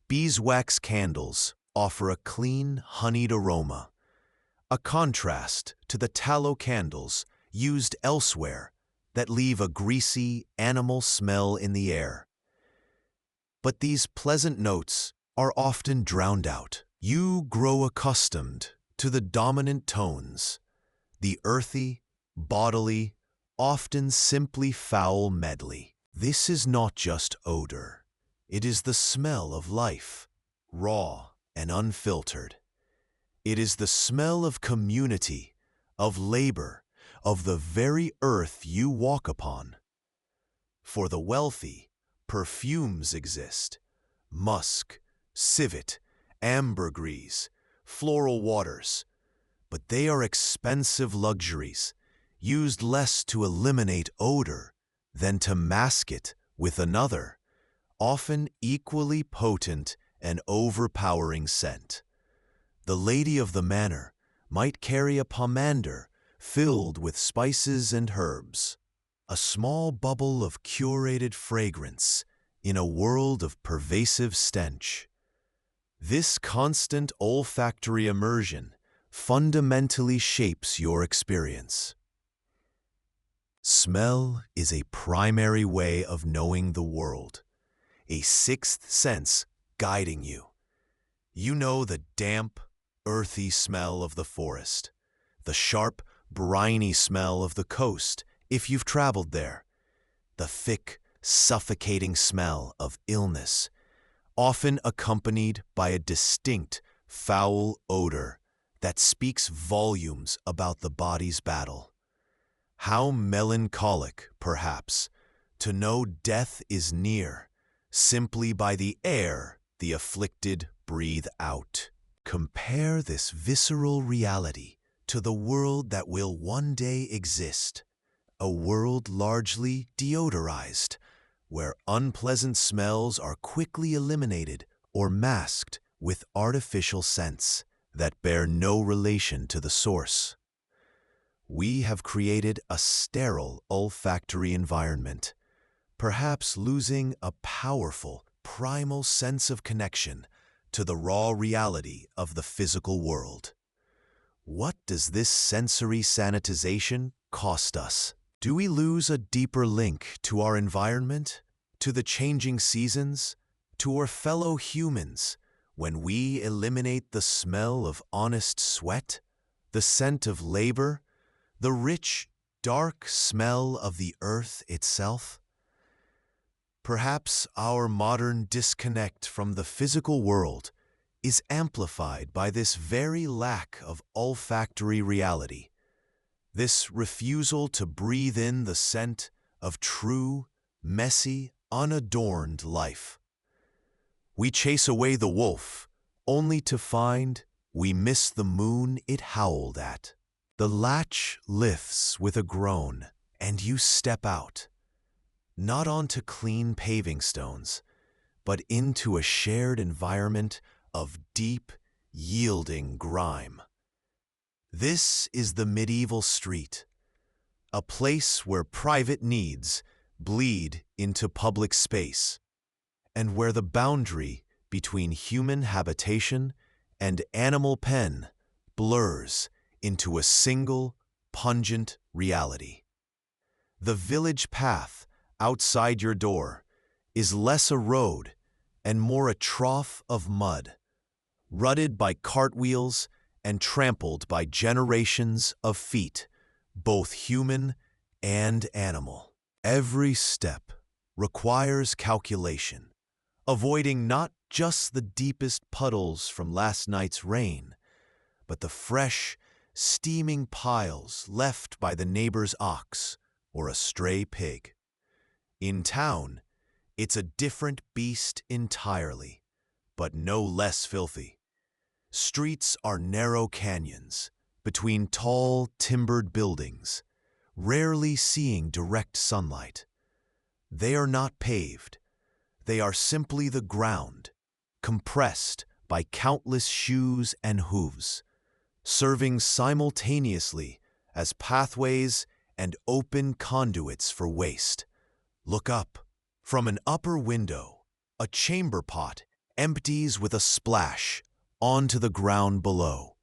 beeswax candles offer a clean, honeyed aroma, a contrast to the tallow candles used elsewhere that leave a greasy, animal smell in the air. But these pleasant notes are often drowned out. You grow accustomed to the dominant tones, the earthy, bodily, often simply foul medley. This is not just odor. It is the smell of life, raw and unfiltered. It is the smell of community, of labor, of the very earth you walk upon. For the wealthy, perfumes exist: musk, civet, ambergris, floral waters. But they are expensive luxuries, used less to eliminate odor than to mask it with another, often equally potent and overpowering scent. The lady of the manor might carry a pomander filled with spices and herbs, a small bubble of curated fragrance in a world of pervasive stench. This constant olfactory immersion fundamentally shapes your experience. Smell is a primary way of knowing the world, a sixth sense guiding you. You know the damp, earthy smell of the forest, the sharp, briny smell of the coast if you've traveled there, the thick, suffocating smell of illness, often accompanied by a distinct, foul odor that speaks volumes about the body's battle. How melancholic, perhaps, to know death is near, simply by the air the afflicted breathe out. Compare this visceral reality to the world that will one day exist, a world largely deodorized, where unpleasant smells are quickly eliminated or masked with artificial scents that bear no relation to the source. We have created a sterile olfactory environment, perhaps losing a powerful, primal sense of connection to the raw reality of the physical world. What does this sensory sanitization cost us? Do we lose a deeper link to our environment, to the changing seasons, to our fellow humans, when we eliminate the smell of honest sweat, the scent of labor, the rich, dark smell of the earth itself? Perhaps our modern disconnect from the physical world is amplified by this very lack of olfactory reality, this refusal to breathe in the scent of true, messy, unadorned life. We chase away the wolf, only to find we miss the moon it howled at. The latch lifts with a groan, and you step out, not onto clean paving stones, but into a shared environment of deep, yielding grime. This is the medieval street, a place where private needs bleed into public space, and where the boundary between human habitation and animal pen blurs into a single, pungent reality. The village path outside your door is less a road and more a trough of mud, rutted by cartwheels and trampled by generations of feet, both human and animal. Every step requires calculation, avoiding not just the deepest puddles from last night's rain, but the fresh, steaming piles left by the neighbor's ox or a stray pig. In town, it's a different beast entirely, but no less filthy. Streets are narrow canyons between tall, timbered buildings, rarely seeing direct sunlight. They are not paved. They are simply the ground, compressed by countless shoes and hooves, serving simultaneously as pathways and open conduits for waste. Look up. From an upper window, a chamber pot empties with a splash onto the ground below.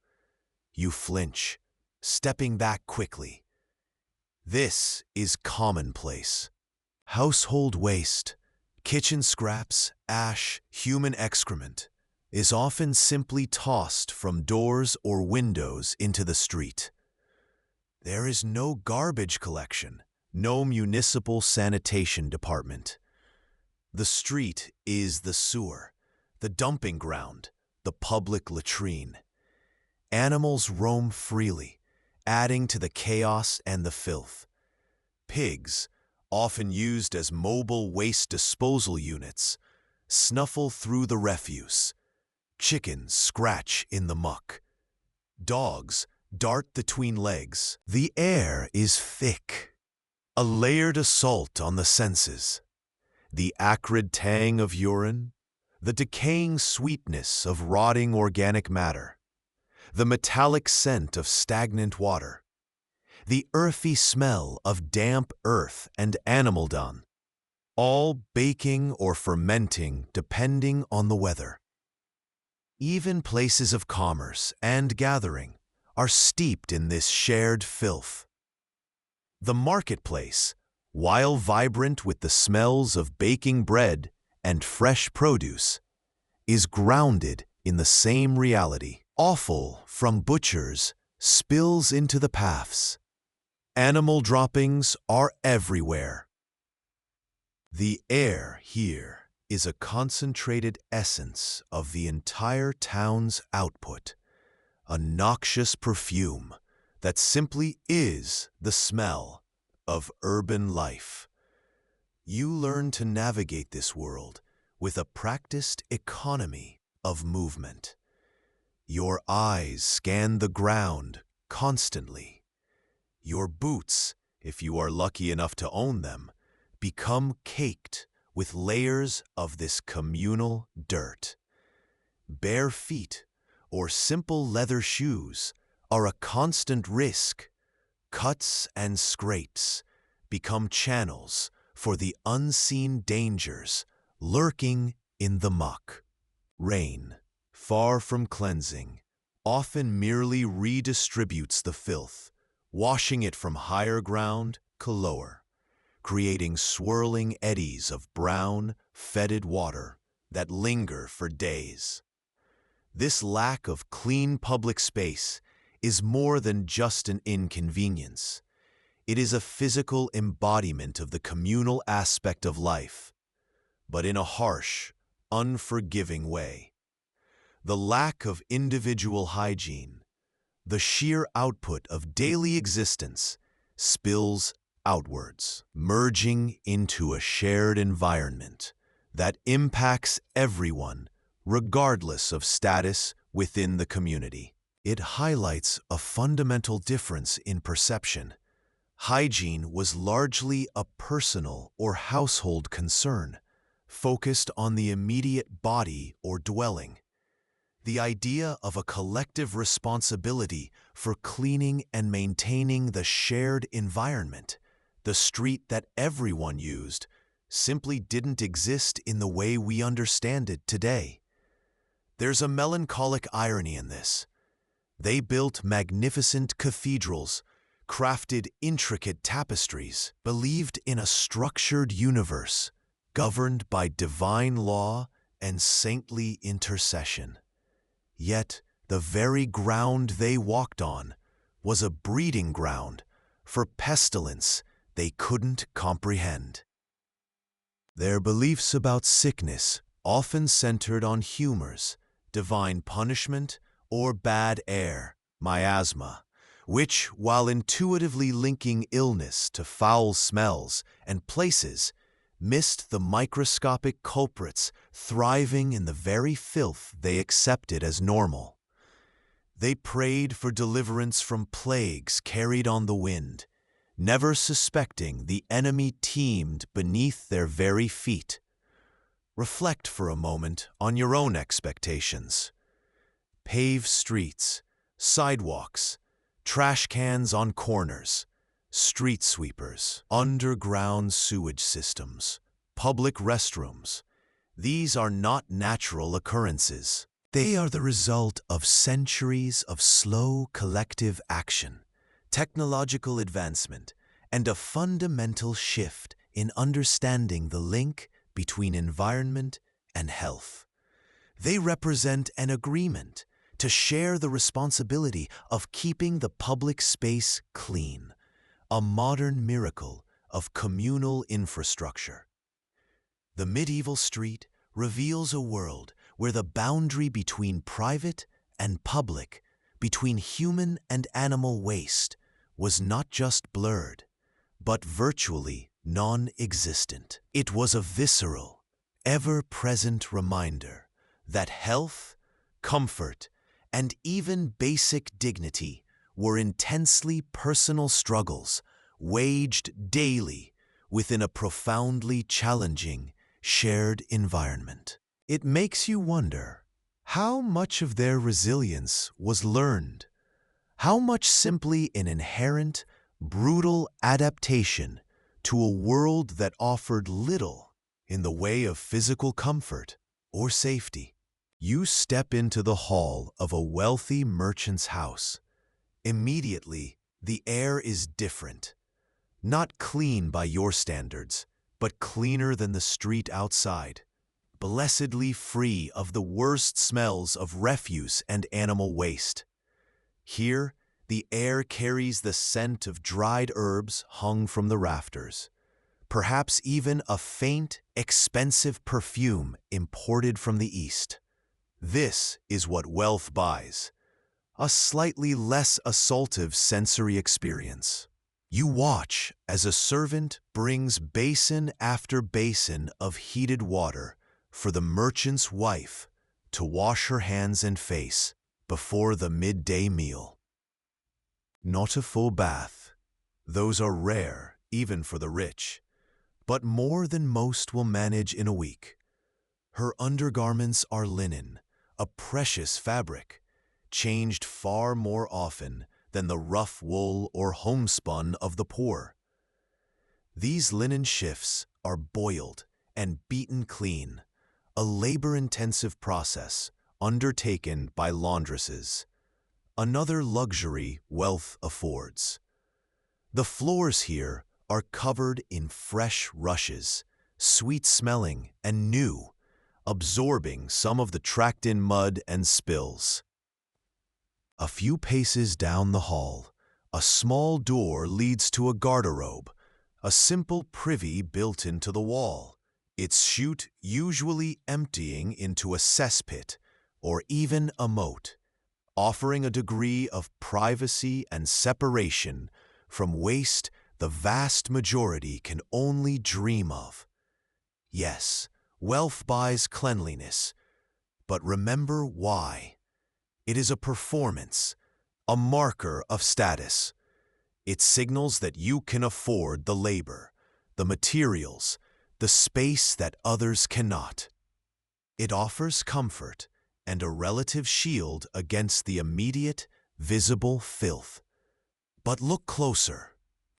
You flinch, stepping back quickly. This is commonplace. Household waste, kitchen scraps, ash, human excrement, is often simply tossed from doors or windows into the street. There is no garbage collection, no municipal sanitation department. The street is the sewer, the dumping ground, the public latrine. Animals roam freely, adding to the chaos and the filth. Pigs, often used as mobile waste disposal units, snuffle through the refuse. Chickens scratch in the muck. Dogs dart between legs. The air is thick, a layered assault on the senses. The acrid tang of urine, the decaying sweetness of rotting organic matter, the metallic scent of stagnant water, the earthy smell of damp earth and animal dung, all baking or fermenting depending on the weather. Even places of commerce and gathering are steeped in this shared filth. The marketplace, while vibrant with the smells of baking bread and fresh produce, is grounded in the same reality. Offal from butchers spills into the paths. Animal droppings are everywhere. The air here is a concentrated essence of the entire town's output, a noxious perfume that simply is the smell of urban life. You learn to navigate this world with a practiced economy of movement. Your eyes scan the ground constantly. Your boots, if you are lucky enough to own them, become caked with layers of this communal dirt. Bare feet or simple leather shoes are a constant risk. Cuts and scrapes become channels for the unseen dangers lurking in the muck. Rain, far from cleansing, often merely redistributes the filth, washing it from higher ground to lower, creating swirling eddies of brown, fetid water that linger for days. This lack of clean public space is more than just an inconvenience. It is a physical embodiment of the communal aspect of life, but in a harsh, unforgiving way. The lack of individual hygiene, the sheer output of daily existence, spills outwards, merging into a shared environment that impacts everyone, regardless of status within the community. It highlights a fundamental difference in perception. Hygiene was largely a personal or household concern, focused on the immediate body or dwelling. The idea of a collective responsibility for cleaning and maintaining the shared environment, the street that everyone used, simply didn't exist in the way we understand it today. There's a melancholic irony in this. They built magnificent cathedrals, crafted intricate tapestries, believed in a structured universe, governed by divine law and saintly intercession. Yet the very ground they walked on was a breeding ground for pestilence they couldn't comprehend. Their beliefs about sickness often centered on humors, divine punishment, or bad air, miasma, which, while intuitively linking illness to foul smells and places, missed the microscopic culprits thriving in the very filth they accepted as normal. They prayed for deliverance from plagues carried on the wind, never suspecting the enemy teemed beneath their very feet. Reflect for a moment on your own expectations. Paved streets, sidewalks, trash cans on corners, street sweepers, underground sewage systems, public restrooms. These are not natural occurrences. They are the result of centuries of slow collective action, technological advancement, and a fundamental shift in understanding the link between environment and health. They represent an agreement to share the responsibility of keeping the public space clean, a modern miracle of communal infrastructure. The medieval street reveals a world where the boundary between private and public, between human and animal waste, was not just blurred, but virtually non-existent. It was a visceral, ever-present reminder that health, comfort, and even basic dignity were intensely personal struggles, waged daily within a profoundly challenging, shared environment. It makes you wonder, how much of their resilience was learned? How much simply an inherent, brutal adaptation to a world that offered little in the way of physical comfort or safety? You step into the hall of a wealthy merchant's house. Immediately, the air is different. Not clean by your standards, but cleaner than the street outside. Blessedly free of the worst smells of refuse and animal waste. Here, the air carries the scent of dried herbs hung from the rafters, perhaps even a faint, expensive perfume imported from the East. This is what wealth buys, a slightly less assaultive sensory experience. You watch as a servant brings basin after basin of heated water for the merchant's wife to wash her hands and face before the midday meal. Not a full bath. Those are rare, even for the rich, but more than most will manage in a week. Her undergarments are linen, a precious fabric, changed far more often than the rough wool or homespun of the poor. These linen shifts are boiled and beaten clean, a labor-intensive process undertaken by laundresses, another luxury wealth affords. The floors here are covered in fresh rushes, sweet-smelling and new, absorbing some of the tracked-in mud and spills. A few paces down the hall, a small door leads to a garderobe, a simple privy built into the wall, its chute usually emptying into a cesspit or even a moat, offering a degree of privacy and separation from waste the vast majority can only dream of. Yes, wealth buys cleanliness, but remember why. It is a performance, a marker of status. It signals that you can afford the labor, the materials, the space that others cannot. It offers comfort and a relative shield against the immediate, visible filth. But look closer.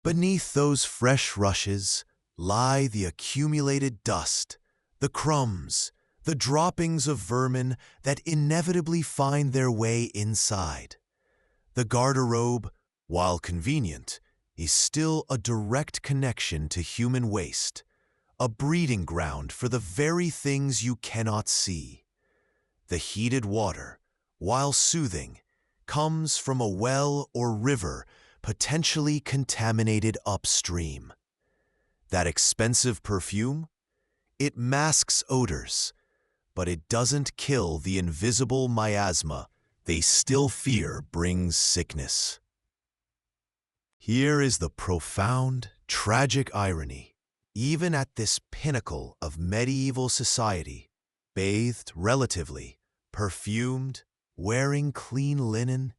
Beneath those fresh rushes lie the accumulated dust, the crumbs, the droppings of vermin that inevitably find their way inside. The garderobe, while convenient, is still a direct connection to human waste, a breeding ground for the very things you cannot see. The heated water, while soothing, comes from a well or river potentially contaminated upstream. That expensive perfume? It masks odors, but it doesn't kill the invisible miasma they still fear brings sickness. Here is the profound, tragic irony. Even at this pinnacle of medieval society, bathed relatively, perfumed, wearing clean linen,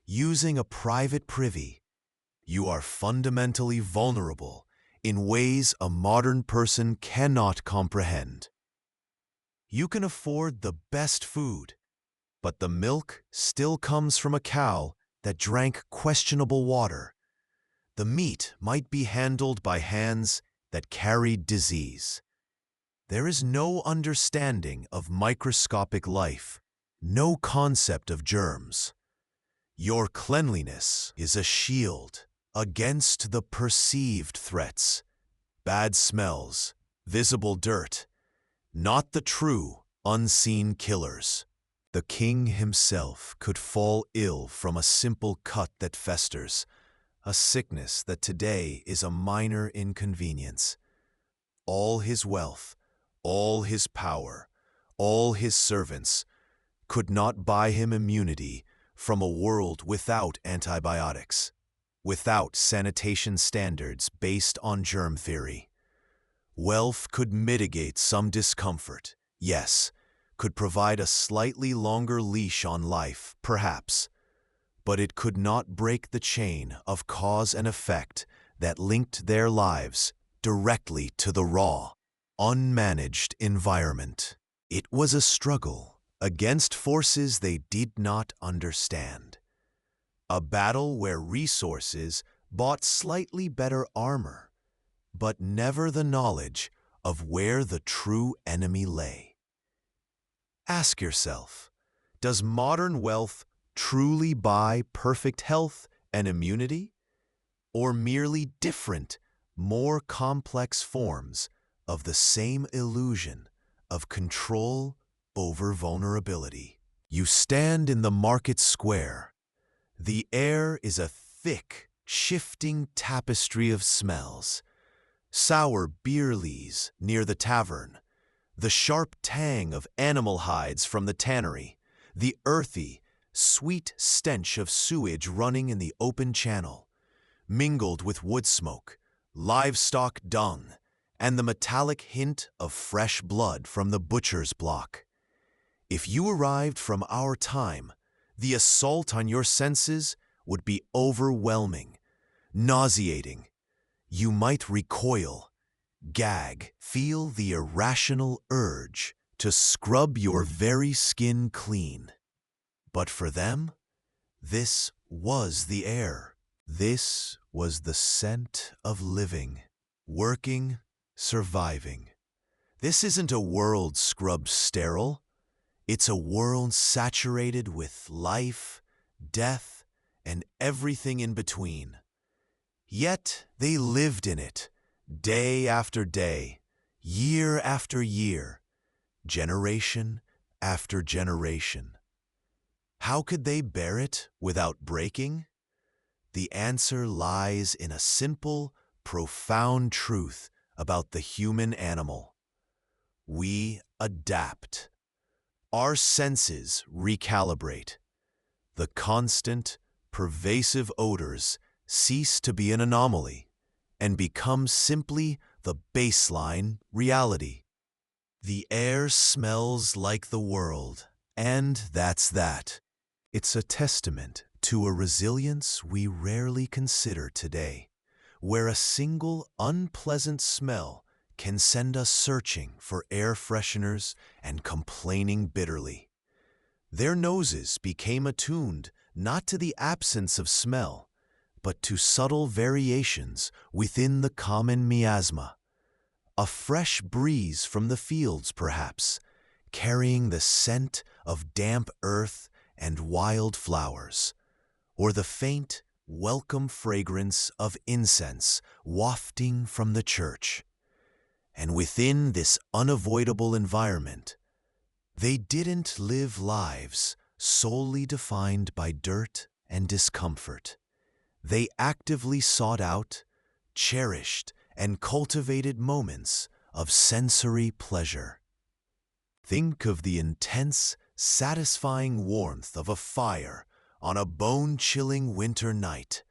using a private privy, you are fundamentally vulnerable in ways a modern person cannot comprehend. You can afford the best food, but the milk still comes from a cow that drank questionable water. The meat might be handled by hands that carried disease. There is no understanding of microscopic life, no concept of germs. Your cleanliness is a shield against the perceived threats, bad smells, visible dirt, not the true, unseen killers. The king himself could fall ill from a simple cut that festers, a sickness that today is a minor inconvenience. All his wealth, all his power, all his servants could not buy him immunity from a world without antibiotics, without sanitation standards based on germ theory. Wealth could mitigate some discomfort, yes, could provide a slightly longer leash on life, perhaps, but it could not break the chain of cause and effect that linked their lives directly to the raw, unmanaged environment. It was a struggle against forces they did not understand. A battle where resources bought slightly better armor, but never the knowledge of where the true enemy lay. Ask yourself, does modern wealth truly buy perfect health and immunity, or merely different, more complex forms of the same illusion of control over vulnerability? You stand in the market square. The air is a thick, shifting tapestry of smells. Sour beer lees near the tavern, the sharp tang of animal hides from the tannery, the earthy, sweet stench of sewage running in the open channel, mingled with wood smoke, livestock dung, and the metallic hint of fresh blood from the butcher's block. If you arrived from our time, the assault on your senses would be overwhelming, nauseating. You might recoil, gag, feel the irrational urge to scrub your very skin clean. But for them, this was the air. This was the scent of living, working, surviving. This isn't a world scrubbed sterile. It's a world saturated with life, death, and everything in between. Yet they lived in it, day after day, year after year, generation after generation. How could they bear it without breaking? The answer lies in a simple, profound truth about the human animal. We adapt. Our senses recalibrate. The constant, pervasive odors cease to be an anomaly and become simply the baseline reality. The air smells like the world, and that's that. It's a testament to a resilience we rarely consider today, where a single unpleasant smell can send us searching for air fresheners and complaining bitterly. Their noses became attuned not to the absence of smell, but to subtle variations within the common miasma. A fresh breeze from the fields, perhaps, carrying the scent of damp earth and wild flowers, or the faint, welcome fragrance of incense wafting from the church. And within this unavoidable environment, they didn't live lives solely defined by dirt and discomfort. They actively sought out, cherished, and cultivated moments of sensory pleasure. Think of the intense, satisfying warmth of a fire on a bone-chilling winter night,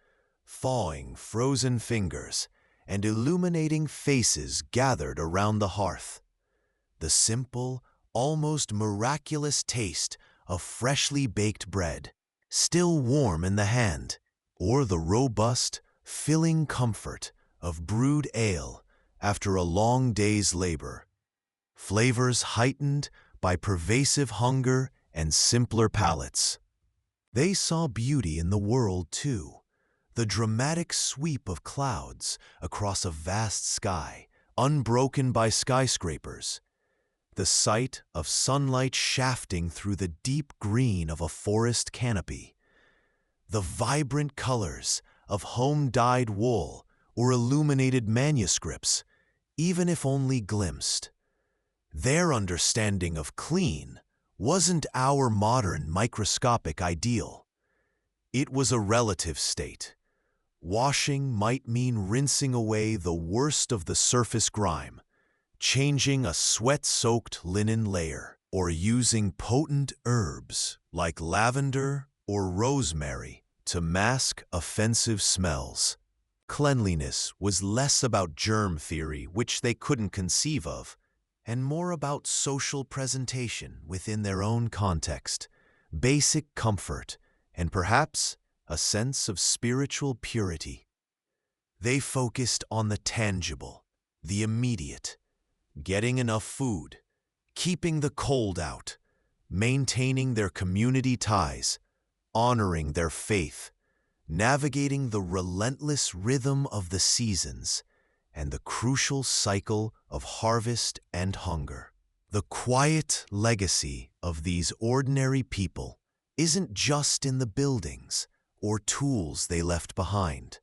thawing frozen fingers and illuminating faces gathered around the hearth. The simple, almost miraculous taste of freshly baked bread, still warm in the hand, or the robust, filling comfort of brewed ale after a long day's labor. Flavors heightened by pervasive hunger and simpler palates. They saw beauty in the world, too. The dramatic sweep of clouds across a vast sky, unbroken by skyscrapers. The sight of sunlight shafting through the deep green of a forest canopy. The vibrant colors of home-dyed wool or illuminated manuscripts, even if only glimpsed. Their understanding of clean wasn't our modern microscopic ideal. It was a relative state. Washing might mean rinsing away the worst of the surface grime, changing a sweat-soaked linen layer, or using potent herbs like lavender or rosemary to mask offensive smells. Cleanliness was less about germ theory, which they couldn't conceive of, and more about social presentation within their own context, basic comfort, and perhaps a sense of spiritual purity. They focused on the tangible, the immediate, getting enough food, keeping the cold out, maintaining their community ties, honoring their faith, navigating the relentless rhythm of the seasons and the crucial cycle of harvest and hunger. The quiet legacy of these ordinary people isn't just in the buildings or tools they left behind,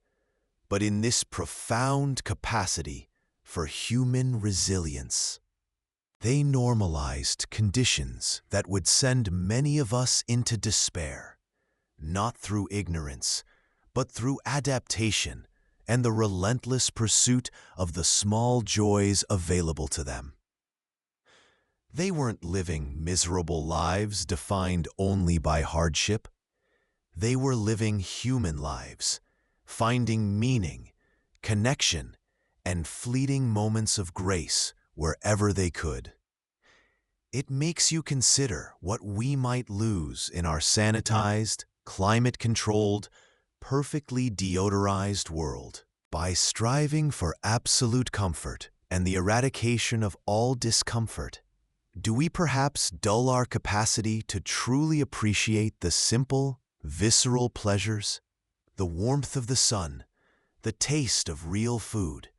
but in this profound capacity for human resilience. They normalized conditions that would send many of us into despair, not through ignorance, but through adaptation and the relentless pursuit of the small joys available to them. They weren't living miserable lives defined only by hardship. They were living human lives, finding meaning, connection, and fleeting moments of grace wherever they could. It makes you consider what we might lose in our sanitized, climate-controlled, perfectly deodorized world by striving for absolute comfort and the eradication of all discomfort. Do we perhaps dull our capacity to truly appreciate the simple, visceral pleasures, the warmth of the sun, the taste of real food,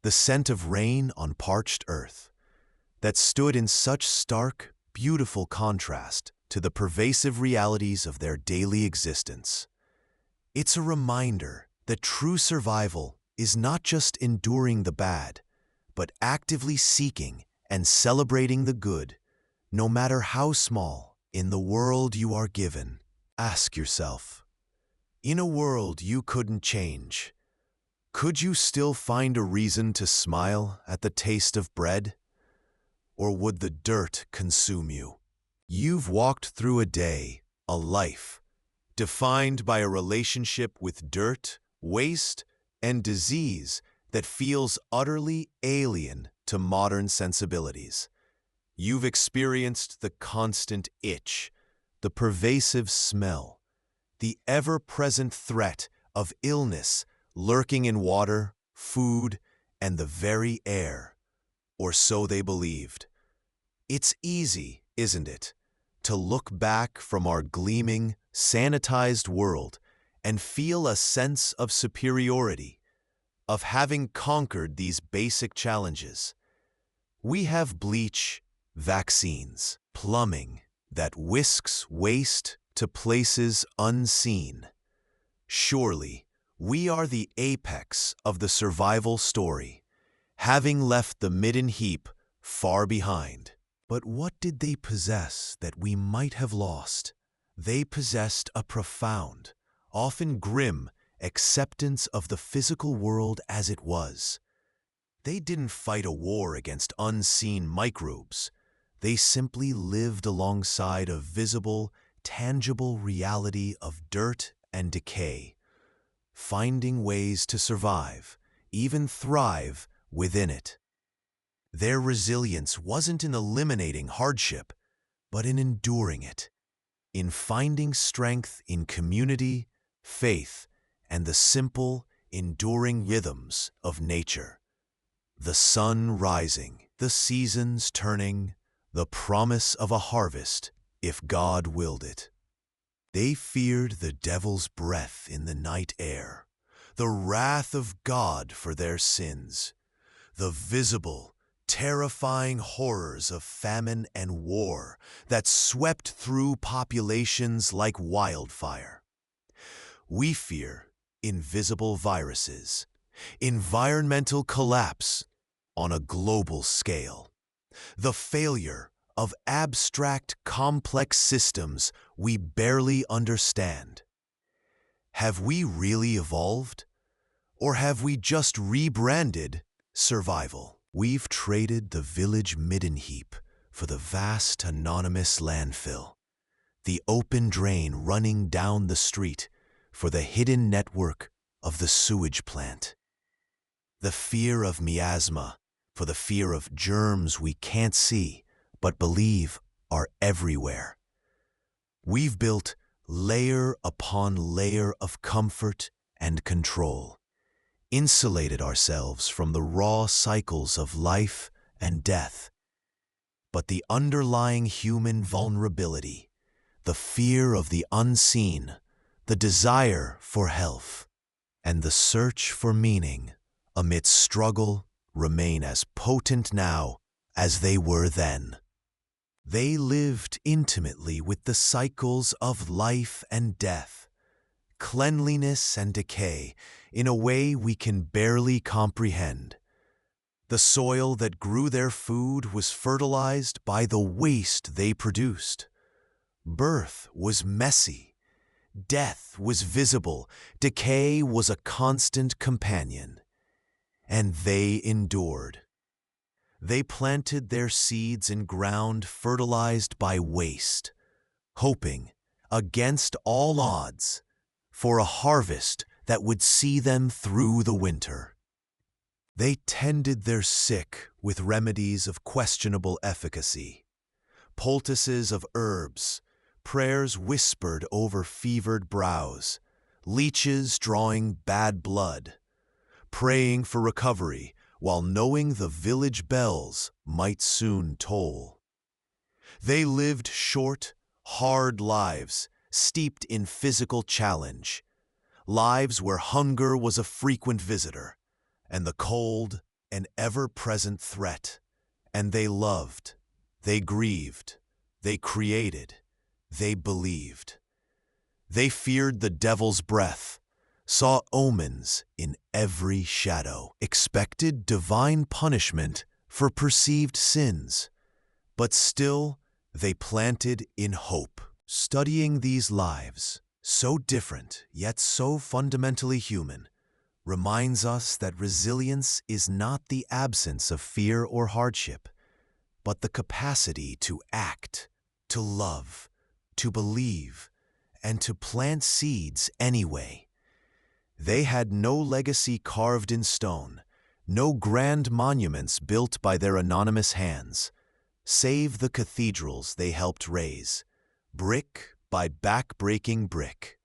the scent of rain on parched earth, that stood in such stark, beautiful contrast to the pervasive realities of their daily existence? It's a reminder that true survival is not just enduring the bad, but actively seeking and celebrating the good, no matter how small, in the world you are given. Ask yourself, in a world you couldn't change, could you still find a reason to smile at the taste of bread? Or would the dirt consume you? You've walked through a day, a life, defined by a relationship with dirt, waste, and disease that feels utterly alien to modern sensibilities. You've experienced the constant itch, the pervasive smell, the ever-present threat of illness lurking in water, food, and the very air. Or so they believed. It's easy, isn't it, to look back from our gleaming, sanitized world and feel a sense of superiority, of having conquered these basic challenges. We have bleach, vaccines, plumbing that whisks waste to places unseen. Surely, we are the apex of the survival story, having left the midden heap far behind. But what did they possess that we might have lost? They possessed a profound, often grim, acceptance of the physical world as it was. They didn't fight a war against unseen microbes. They simply lived alongside a visible, tangible reality of dirt and decay, finding ways to survive, even thrive within it. Their resilience wasn't in eliminating hardship, but in enduring it, in finding strength in community, faith, and the simple, enduring rhythms of nature. The sun rising, the seasons turning, the promise of a harvest, if God willed it. They feared the devil's breath in the night air, the wrath of God for their sins, the visible, terrifying horrors of famine and war that swept through populations like wildfire. We fear invisible viruses, environmental collapse on a global scale, the failure of abstract, complex systems we barely understand. Have we really evolved? Or have we just rebranded survival? We've traded the village midden heap for the vast anonymous landfill, the open drain running down the street for the hidden network of the sewage plant, the fear of miasma for the fear of germs we can't see but believe are everywhere. We've built layer upon layer of comfort and control, insulated ourselves from the raw cycles of life and death. But the underlying human vulnerability, the fear of the unseen, the desire for health, and the search for meaning amidst struggle remain as potent now as they were then. They lived intimately with the cycles of life and death, cleanliness and decay, in a way we can barely comprehend. The soil that grew their food was fertilized by the waste they produced. Birth was messy. Death was visible. Decay was a constant companion. And they endured. They planted their seeds in ground fertilized by waste, hoping, against all odds, for a harvest that would see them through the winter. They tended their sick with remedies of questionable efficacy, poultices of herbs, prayers whispered over fevered brows, leeches drawing bad blood, praying for recovery while knowing the village bells might soon toll. They lived short, hard lives, steeped in physical challenge, lives where hunger was a frequent visitor, and the cold an ever-present threat. And they loved, they grieved, they created, they believed. They feared the devil's breath, saw omens in every shadow, expected divine punishment for perceived sins, but still they planted in hope. Studying these lives, so different yet so fundamentally human, reminds us that resilience is not the absence of fear or hardship, but the capacity to act, to love, to believe, and to plant seeds anyway. They had no legacy carved in stone, no grand monuments built by their anonymous hands, save the cathedrals they helped raise, brick by back-breaking brick.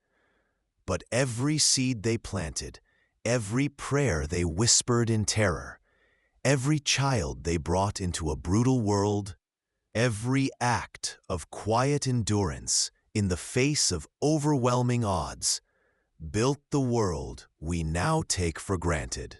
But every seed they planted, every prayer they whispered in terror, every child they brought into a brutal world, every act of quiet endurance in the face of overwhelming odds, built the world we now take for granted.